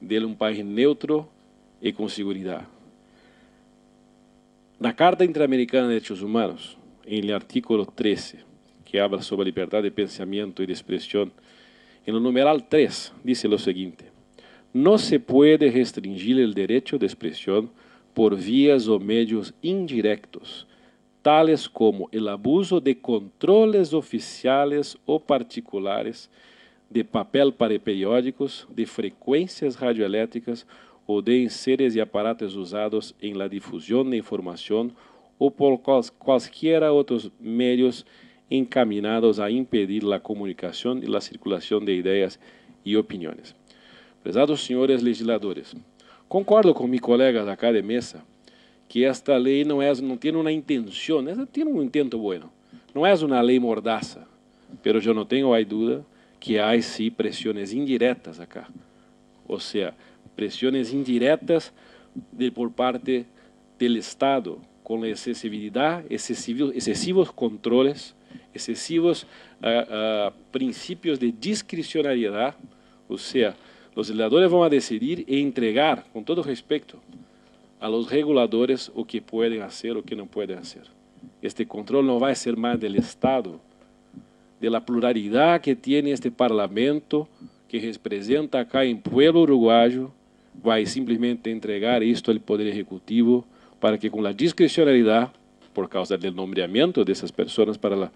de un país neutro y con seguridad. La Carta Interamericana de Derechos Humanos, en el artículo 13, que habla sobre libertad de pensamiento y de expresión, en el numeral 3 dice lo siguiente: no se puede restringir el derecho de expresión por vías o medios indirectos, tales como el abuso de controles oficiales o particulares, de papel para periódicos, de frecuencias radioeléctricas o de enseres y aparatos usados en la difusión de información o por cualquiera otros medios encaminados a impedir la comunicación y la circulación de ideas y opiniones. Prezados senhores legisladores, concordo con mi colega de acá de mesa que esta ley no tiene una intención, tiene un intento bueno, no es una ley mordaza, pero yo no tengo duda que hay sí presiones indirectas acá, o sea, presiones indirectas por parte del Estado, con la excesividad, excesivos controles, excesivos principios de discrecionalidad, o sea, los legisladores van a decidir e entregar, con todo respeto, a los reguladores o que pueden hacer o que no pueden hacer. Este control no va a ser más del Estado, de la pluralidad que tiene este Parlamento, que representa acá en pueblo uruguayo, va a simplesmente entregar esto al Poder Ejecutivo para que con la discrecionalidad, por causa del nombramiento de esas personas para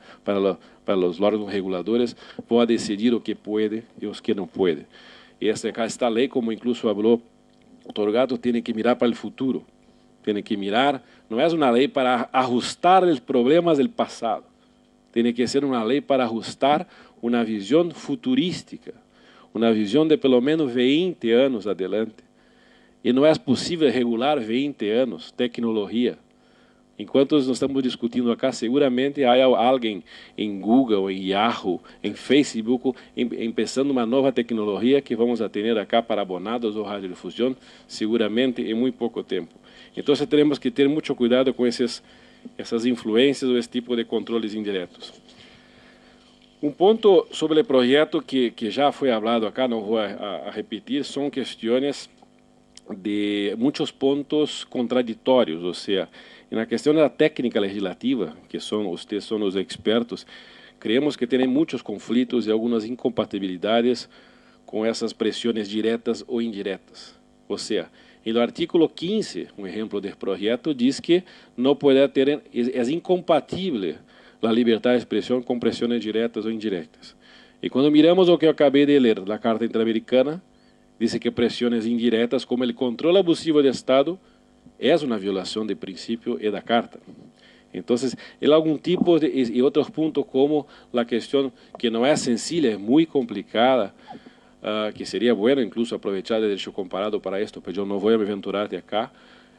los órganos reguladores, van a decidir o que puede y o que no puede. Y esta ley, como incluso habló Torgato, tiene que mirar para el futuro. Tiene que mirar, no es una ley para ajustar los problemas del pasado. Tiene que ser una ley para ajustar una visión futurística, una visión de pelo menos 20 años adelante. Y no es posible regular 20 años, tecnología. Enquanto nós estamos discutindo acá, seguramente há alguém em Google, em Yahoo, em Facebook, empezando uma nova tecnologia que vamos a ter acá para abonados ou radiodifusão, seguramente em muito pouco tempo. Então, temos que ter muito cuidado com essas influências ou esse tipo de controles indiretos. Um ponto sobre o projeto que já foi falado acá, não vou a repetir, são questões de muitos pontos contraditórios, ou seja, na questão da técnica legislativa, que ustedes são os expertos, creemos que tem muitos conflitos e algumas incompatibilidades com essas pressões diretas ou indiretas. Ou seja, no artículo 15, um exemplo do projeto, diz que não pode ter, é incompatível a liberdade de expressão com pressões diretas ou indiretas. E quando miramos o que eu acabei de ler da Carta Interamericana, diz que pressões indiretas, como o controle abusivo do Estado, é uma violação de princípio e da Carta. Então, há algum tipo e outros pontos, como a questão que não é sencilla, é muito complicada, que seria bueno incluso aprovechar o direito comparado para isto, mas eu não vou me aventurar de acá,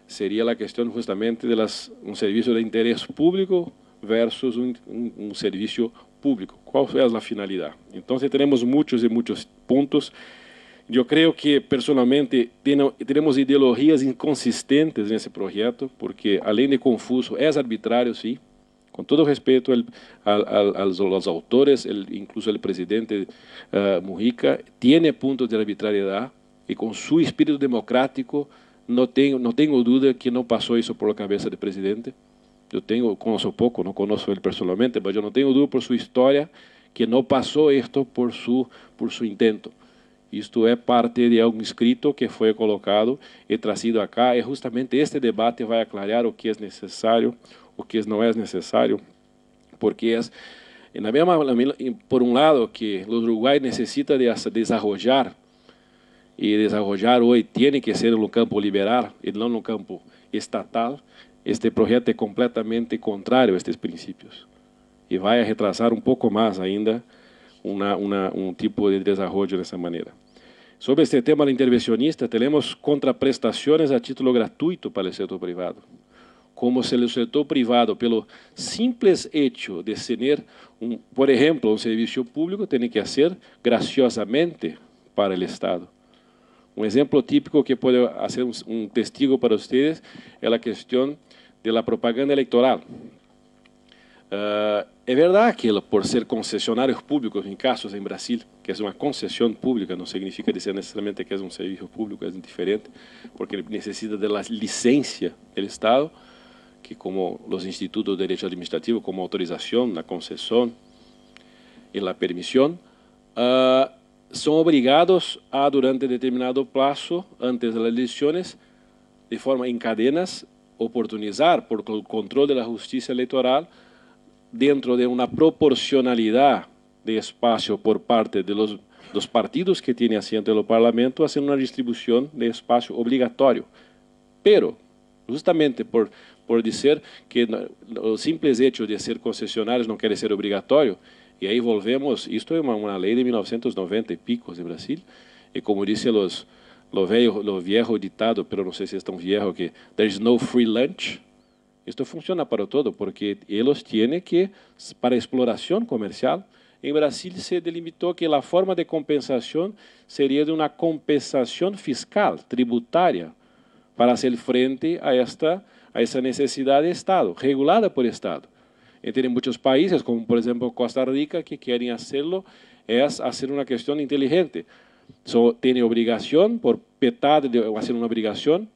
seria a questão justamente de um serviço de interesse público versus um serviço público. Qual é a finalidade? Então, temos muitos e muitos pontos. Eu creio que, personalmente, teremos ideologias inconsistentes nesse projeto, porque, além de confuso, é arbitrário, sim. Com todo respeito aos autores, incluso o presidente Mujica, tem pontos de arbitrariedade e, com seu espírito democrático, não tenho dúvida que não passou isso por a cabeça do presidente. conozco poco, no conozco él personalmente, pero yo no tengo duda por su historia que no pasó esto por su intento. Isto é parte de algo escrito que foi colocado e trazido acá, e justamente este debate vai aclarar o que é necessário, o que não é necessário, porque por um lado, que o Uruguai necessita de desenvolver, e desenvolver hoje tem que ser no campo liberal e não no campo estatal. Este projeto é completamente contrário a estes princípios e vai retrasar pouco mais ainda tipo de desenvolvimento dessa maneira. Sobre este tema do intervencionista, temos contraprestações a título gratuito para o setor privado. Como se o setor privado, pelo simples hecho de ser, por exemplo, serviço público, tem que ser graciosamente para o Estado. Exemplo típico que pode ser testigo para vocês é a questão da propaganda eleitoral. É verdade que por ser concessionários públicos em casos em Brasil, que é uma concessão pública, não significa dizer necessariamente que é um serviço público, é diferente, porque necessita da licença do Estado, que como os institutos de direito administrativo, como autorização, a concessão e a permissão, são obrigados a, durante determinado prazo, antes das eleições, de forma em cadenas, oportunizar, por controle da justiça eleitoral, dentro de uma proporcionalidade de espaço por parte dos partidos que têm assento no parlamento, fazer uma distribuição de espaço obrigatório. Pero, justamente por dizer que o simples hecho de ser concessionários não quer ser obrigatório, e aí volvemos, isto é uma lei de 1990 e pico de Brasil, e como disse lo viejo ditado, pero não sei se é tão viejo, que there is no free lunch. Isto funciona para todo, porque eles têm que, para exploração comercial, em Brasil se delimitou que a forma de compensação seria de uma compensação fiscal, tributária, para fazer frente a essa necessidade de Estado, regulada por Estado. E tem muitos países, como por exemplo Costa Rica, que querem fazê-lo, é fazer uma questão inteligente. Tem obrigação, por metade de fazer uma obrigação,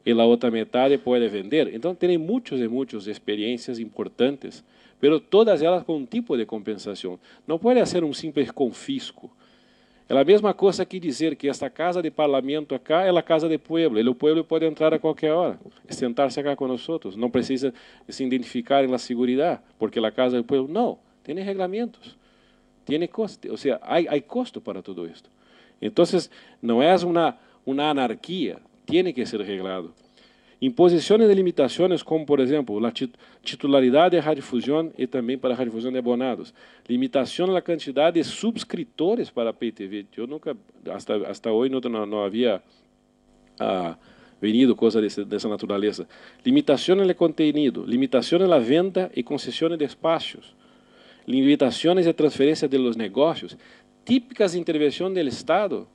e a outra metade pode vender. Então, tem muitas experiências importantes, mas todas elas com um tipo de compensação. Não pode ser um simples confisco. É a mesma coisa que dizer que esta casa de parlamento acá é a casa do povo, e o povo pode entrar a qualquer hora, sentar-se acá com nós, não precisa se identificar na segurança, porque a casa do povo, não, tem regulamentos, tem custo, ou seja, há custo para tudo isto. Então, não é uma anarquia, tem que ser reglado. Imposições de limitações, como, por exemplo, a titularidade de radiodifusão e também para a radiodifusão de abonados. Limitação na quantidade de subscritores para a PTV. Eu nunca, hasta hoje, não havia venido coisa dessa natureza. Limitação no contenido, limitação na venda e concessão de espaços, limitações de transferência de los negócios, típicas de intervenção do Estado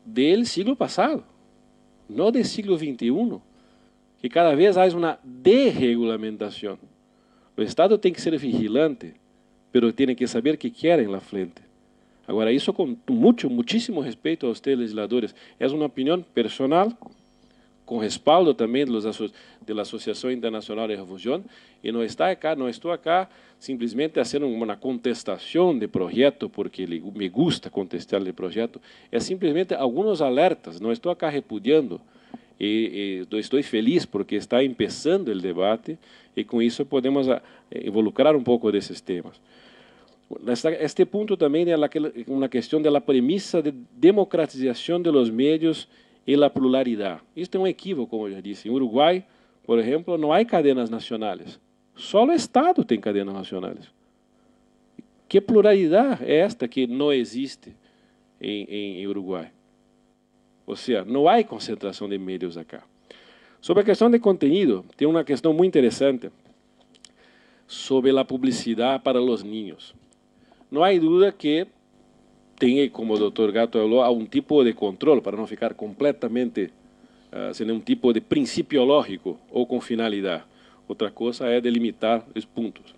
do século passado. No del siglo XXI, que cada vez há uma desregulamentação. O Estado tem que ser vigilante, mas tem que saber que querem lá frente. Agora, isso com muitíssimo respeito a vocês, legisladores, é uma opinião personal, com respaldo também da Associação Internacional de Radiodifusão, e não estou acá simplesmente fazendo uma contestação de projeto, porque me gusta contestar o projeto, é simplesmente alguns alertas, não estou acá repudiando, e estou feliz porque está começando o debate, e com isso podemos involucrar um pouco desses temas. Este ponto também é uma questão da premissa de democratização de los medios e a pluralidade. Isto é um equívoco, como eu já disse. Em Uruguai, por exemplo, não há cadenas nacionais. Só o Estado tem cadenas nacionais. Que pluralidade é esta que não existe em Uruguai? Ou seja, não há concentração de meios acá. Sobre a questão de conteúdo, tem uma questão muito interessante sobre a publicidade para os niños. Não há dúvida que tem, como o Dr. Gatto falou, um tipo de controle para não ficar completamente sem um tipo de princípio lógico ou com finalidade. Outra coisa é delimitar os pontos.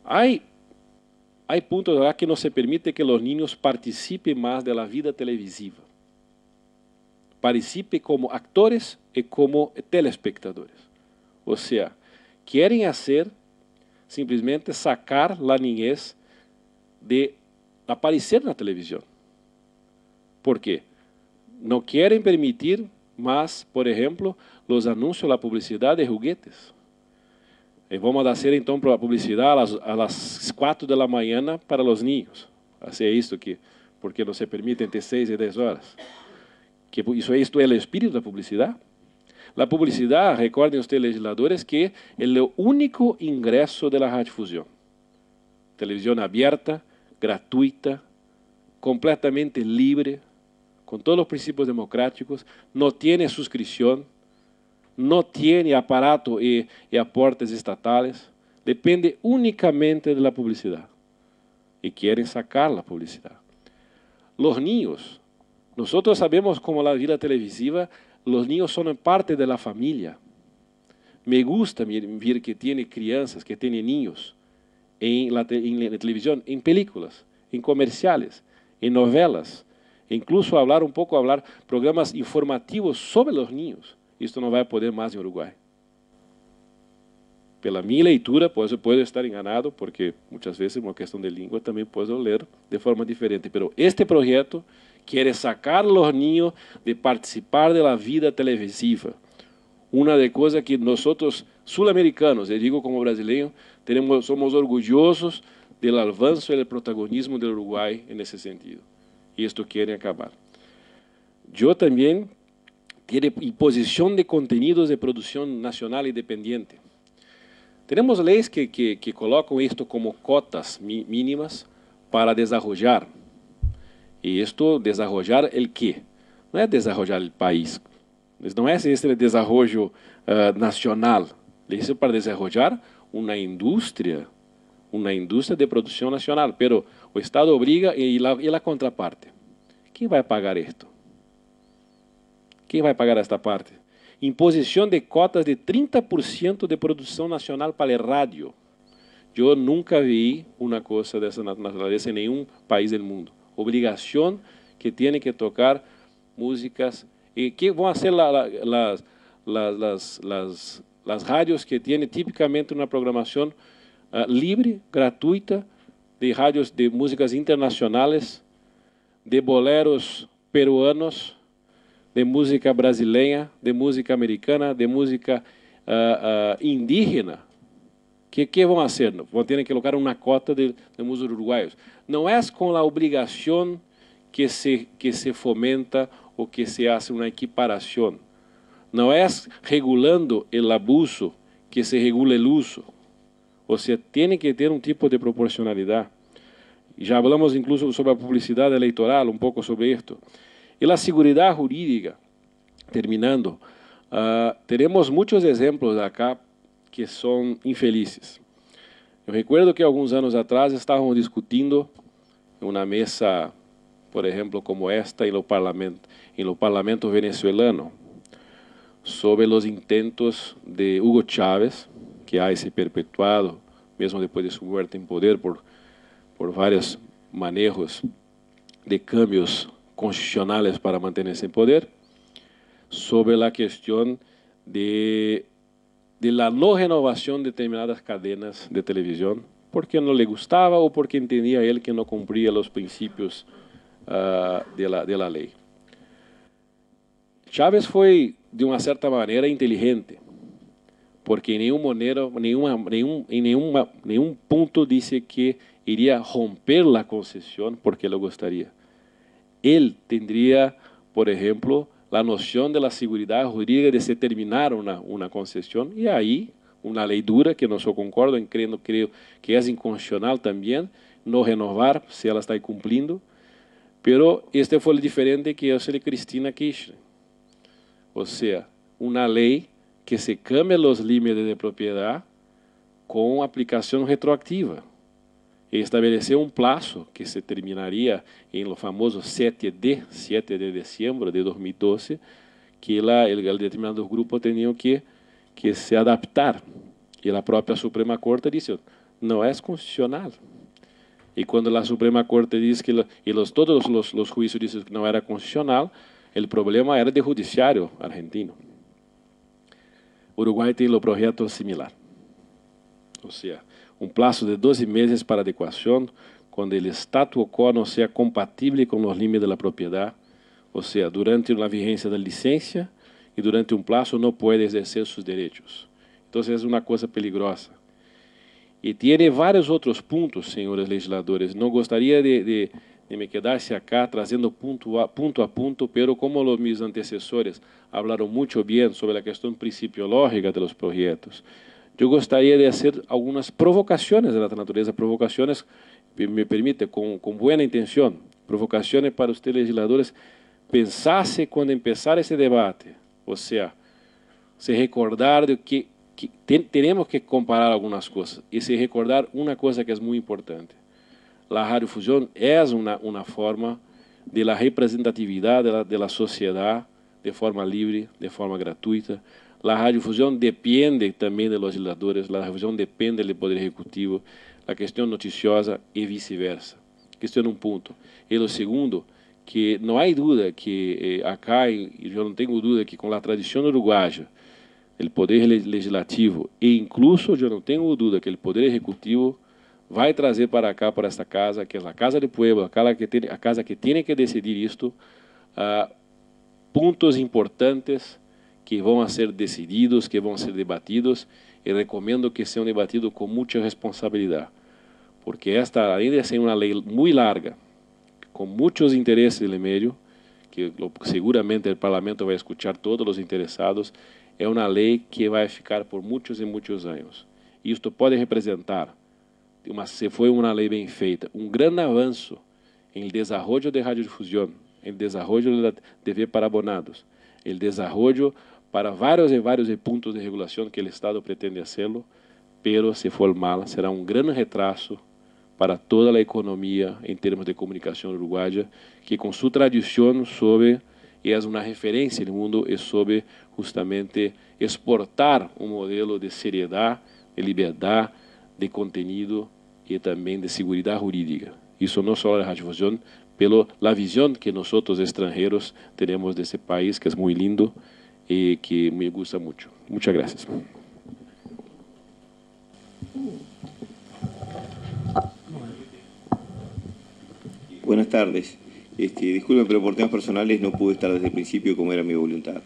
Há pontos lá que não se permite que os niños participem mais da vida televisiva. Participem como actores e como telespectadores. Ou seja, quieren hacer simplesmente sacar la niñez de aparecer na televisão. ¿Por quê? Não querem permitir mais, por exemplo, os anúncios, a publicidade de juguetes. E vamos fazer então a publicidade a las 4 da manhã para os niños. Assim é isto que, porque não se permite entre 6 e 10 horas. Que isto é o espírito da publicidade. A publicidade, recordem ustedes, legisladores, que é o único ingresso da radiodifusão. Televisão aberta, gratuita, completamente libre, com todos os princípios democráticos, não tem subscrição, não tem aparato e aportes estatais, depende unicamente da publicidade. E querem sacar a publicidade. Os niños, nós sabemos como a vida televisiva, os niños são parte da família. Me gusta ver que tem crianças, que tem niños em televisão, em películas, em comerciais, em novelas, incluso falar programas informativos sobre os niños. Isto não vai poder mais em Uruguai. Pela minha leitura, pois eu posso estar enganado, porque muitas vezes uma questão de língua também posso ler de forma diferente. Mas este projeto quer sacar os niños de participar da vida televisiva. Uma das coisas que nós sul-americanos, eu digo como brasileiro, somos orgulhosos do avanço e do protagonismo do Uruguai nesse sentido. E isto querem acabar. Eu também tenho imposição de conteúdos de produção nacional independiente. Temos leis que colocam isto como cotas mínimas para desenvolver. E isto, desenvolver o quê? Não é desenvolver o país. Não é esse desenvolvimento nacional. Isso é para desenvolver uma indústria de produção nacional. Mas o Estado obriga e a contraparte. Quem vai pagar isto? Quem vai pagar esta parte? Imposição de cotas de 30% de produção nacional para o rádio. Eu nunca vi uma coisa dessa natureza em nenhum país do mundo. Obrigação que tem que tocar músicas e que vão ser as rádios que têm tipicamente uma programação livre, gratuita, de rádios de músicas internacionais, de boleros peruanos, de música brasileira, de música americana, de música indígena. Que vão fazer? Vão ter que colocar uma cota de músicos uruguaios. Não é com a obrigação que se fomenta ou que se hace uma equiparação. Não é regulando o abuso que se regula o uso. Ou seja, tem que ter um tipo de proporcionalidade. Já falamos incluso sobre a publicidade eleitoral, um pouco sobre isto. E a segurança jurídica, terminando, teremos muitos exemplos acá que são infelizes. Eu recuerdo que alguns anos atrás estávamos discutindo em uma mesa, por exemplo, como esta, em lo parlamento venezuelano, sobre os intentos de Hugo Chávez, que ha se perpetuado, mesmo depois de sua morte em poder, por vários manejos de cambios constitucionales para mantenerse en poder, sobre la cuestión de la no renovación de determinadas cadenas de televisión, porque no le gustaba o porque entendía él que no cumplía los principios de la ley. Chávez fue, de una cierta manera, inteligente, porque en ningún punto dice que iría a romper la concesión porque lo gustaría. Él tendría, por ejemplo, la noción de la seguridad jurídica de se terminar una concesión y ahí una ley dura que no concordo, creo que es inconstitucional también no renovar si ela está cumpliendo, pero este fue el diferente que es el de Cristina Kirchner. O sea, una ley que se cambia los límites de propiedad con aplicación retroactiva. E estabeleceu um prazo que se terminaria em lo famoso 7 de dezembro de 2012, que o determinado grupo tinha que se adaptar. E a própria Suprema Corte disse, não é constitucional. E quando a Suprema Corte diz que todos os juízos dizem que não era constitucional, o problema era de judiciário argentino. O Uruguai tem um projeto similar. O sea, un plazo de 12 meses para adecuación cuando el statu quo no sea compatible con los límites de la propiedad. O sea, durante la vigencia de la licencia y durante un plazo no puede ejercer sus derechos. Entonces es una cosa peligrosa. Y tiene varios otros puntos, señores legisladores. No gustaría de me quedarse acá trazendo punto a punto, pero como mis antecesores hablaron mucho bien sobre la cuestión principiológica de los proyectos, yo gustaría de hacer algunas provocaciones de la naturaleza, provocaciones, me permite, con buena intención, provocaciones para ustedes legisladores, pensarse cuando empezar ese debate, o sea, se recordar de que tenemos que comparar algunas cosas y se recordar una cosa que es muy importante. La radiodifusión es una forma de la representatividad de la sociedad de forma libre, de forma gratuita. La radiodifusión depende también de los legisladores, la radiodifusión depende del Poder Ejecutivo, la cuestión noticiosa y viceversa. Esto es un punto. Y lo segundo, que no hay duda que acá, y yo no tengo duda que con la tradición uruguaya, el Poder Legislativo e incluso yo no tengo duda que el Poder Ejecutivo vai trazer para acá, para esta casa, que é a Casa do Pueblo, a casa que tem que decidir isto, pontos importantes que vão ser decididos, que vão ser debatidos, e recomendo que sejam debatidos com muita responsabilidade, porque esta, além de ser uma lei muito larga, com muitos interesses no meio, que seguramente o Parlamento vai escutar todos os interessados, é uma lei que vai ficar por muitos e muitos anos. Isto pode representar, se foi uma lei bem feita, um grande avanço em desenvolvimento de radiodifusão, em desenvolvimento da TV para abonados, em desenvolvimento para vários pontos de regulação que o Estado pretende hacerlo, pero se for mal, será um grande retraso para toda a economia em termos de comunicação uruguaia, que com sua tradição sobre, e é uma referência no mundo, é sobre justamente exportar um modelo de seriedade, de liberdade, de contenido e também de segurança jurídica. Isso não só a radiodifusão, pela a visão que nós estrangeiros temos desse país, que é muito lindo e que me gusta muito. Muchas gracias. Buenas tardes. Disculpen, pero por temas personales no pude estar desde el principio como era mi voluntad.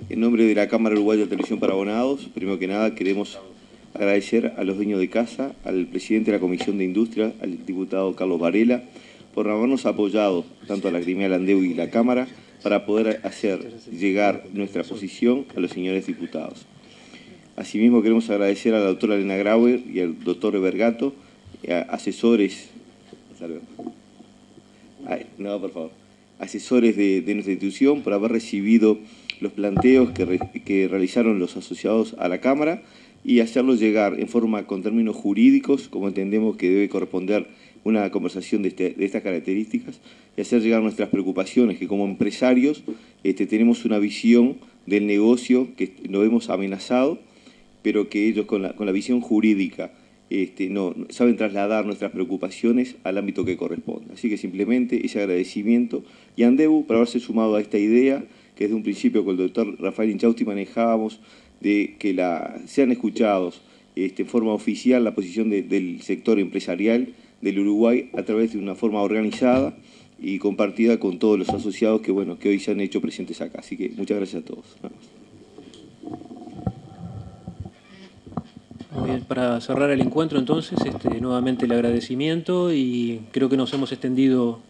En nombre de la Cámara Uruguaya de Televisión para Abonados, primero que nada queremos agradecer a los dueños de casa, al presidente de la Comisión de Industria, al diputado Carlos Varela, por habernos apoyado tanto a la gremial Andeu y la Cámara para poder hacer llegar nuestra posición a los señores diputados. Asimismo queremos agradecer a la doctora Elena Grauer y al doctor Bergato, asesores... No, por favor. Asesores de nuestra institución por haber recibido los planteos que realizaron los asociados a la Cámara y hacerlos llegar en forma con términos jurídicos, como entendemos que debe corresponder una conversación de estas características, y hacer llegar nuestras preocupaciones, que como empresarios tenemos una visión del negocio que lo hemos amenazado, pero que ellos con la visión jurídica no saben trasladar nuestras preocupaciones al ámbito que corresponde. Así que simplemente ese agradecimiento y Andeu por haberse sumado a esta idea que desde un principio con el doctor Rafael Inchausti manejábamos, de que sean escuchados en forma oficial la posición del sector empresarial del Uruguay a través de una forma organizada y compartida con todos los asociados que hoy se han hecho presentes acá. Así que muchas gracias a todos. Muy bien, para cerrar el encuentro entonces, nuevamente el agradecimiento, y creo que nos hemos extendido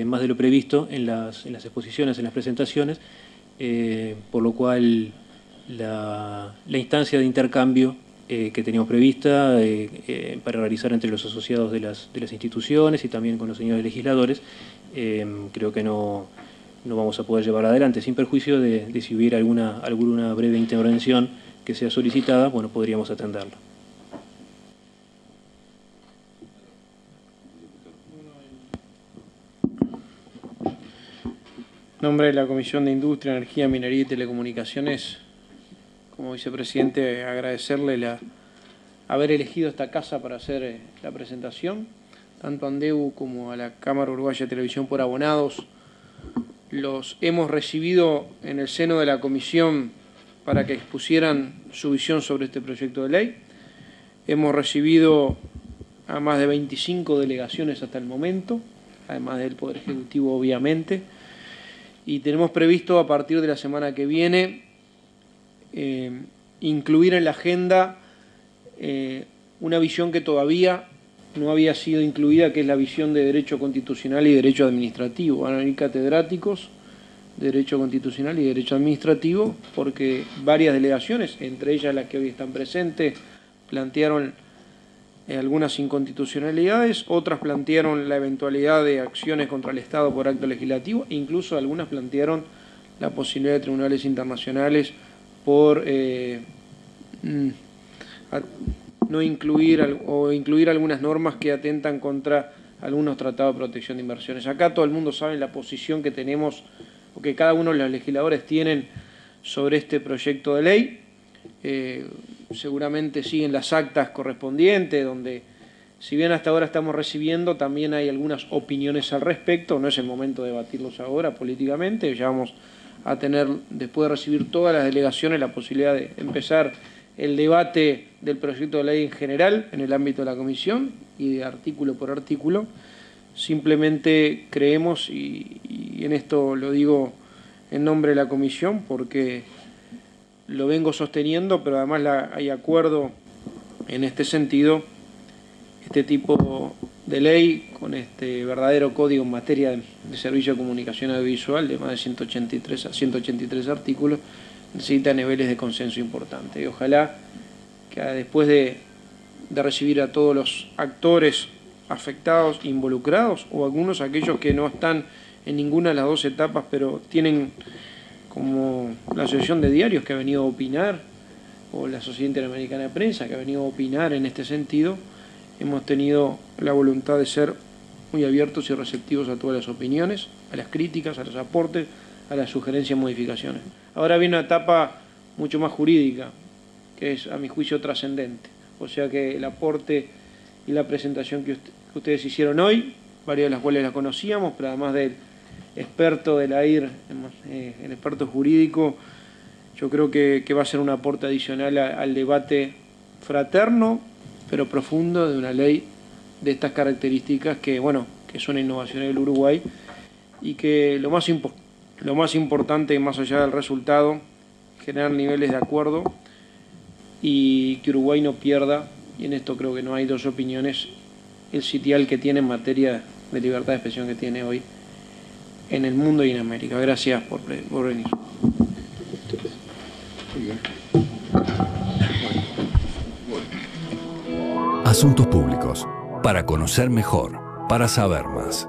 más de lo previsto en las exposiciones, en las presentaciones, por lo cual la instancia de intercambio que teníamos prevista para realizar entre los asociados de las instituciones y también con los señores legisladores, creo que no vamos a poder llevar adelante, sin perjuicio de si hubiera alguna breve intervención que sea solicitada, bueno, podríamos atenderla. En nombre de la Comisión de Industria, Energía, Minería y Telecomunicaciones, como vicepresidente, agradecerle haber elegido esta casa para hacer la presentación, tanto a Andeu como a la Cámara Uruguaya de Televisión por Abonados. Los hemos recibido en el seno de la Comisión para que expusieran su visión sobre este proyecto de ley. Hemos recibido a más de 25 delegaciones hasta el momento, además del Poder Ejecutivo, obviamente, y tenemos previsto a partir de la semana que viene incluir en la agenda una visión que todavía no había sido incluida, que es la visión de Derecho Constitucional y Derecho Administrativo. Van a venir catedráticos de Derecho Constitucional y Derecho Administrativo, porque varias delegaciones, entre ellas las que hoy están presentes, plantearon algunas inconstitucionalidades, otras plantearon la eventualidad de acciones contra el Estado por acto legislativo, e incluso algunas plantearon la posibilidad de tribunales internacionales por no incluir o incluir algunas normas que atentan contra algunos tratados de protección de inversiones. Acá todo el mundo sabe la posición que tenemos, o que cada uno de los legisladores tienen sobre este proyecto de ley. Seguramente siguen las actas correspondientes, donde, si bien hasta ahora estamos recibiendo, también hay algunas opiniones al respecto. No es el momento de debatirlos ahora políticamente, ya vamos a tener, después de recibir todas las delegaciones, la posibilidad de empezar el debate del proyecto de ley en general en el ámbito de la comisión y de artículo por artículo. Simplemente creemos, y en esto lo digo en nombre de la comisión, porque lo vengo sosteniendo, pero además hay acuerdo en este sentido, este tipo de ley con este verdadero código en materia de servicio de comunicación audiovisual de más de 183 artículos, necesita niveles de consenso importantes. Y ojalá que después de recibir a todos los actores afectados, involucrados, o algunos aquellos que no están en ninguna de las dos etapas, pero tienen, como la Asociación de Diarios que ha venido a opinar, o la Sociedad Interamericana de Prensa que ha venido a opinar en este sentido, hemos tenido la voluntad de ser muy abiertos y receptivos a todas las opiniones, a las críticas, a los aportes, a las sugerencias y modificaciones. Ahora viene una etapa mucho más jurídica, que es, a mi juicio, trascendente. O sea que el aporte y la presentación que ustedes hicieron hoy, varias de las cuales la conocíamos, pero además del experto de la AIR, el experto jurídico, yo creo que va a ser un aporte adicional al debate fraterno, pero profundo, de una ley de estas características que, bueno, que son innovaciones del Uruguay, y que lo más importante, más allá del resultado, generar niveles de acuerdo y que Uruguay no pierda, y en esto creo que no hay dos opiniones, el sitial que tiene en materia de libertad de expresión que tiene hoy en el mundo y en América. Gracias por venir. Asuntos Públicos, para conocer mejor, para saber más.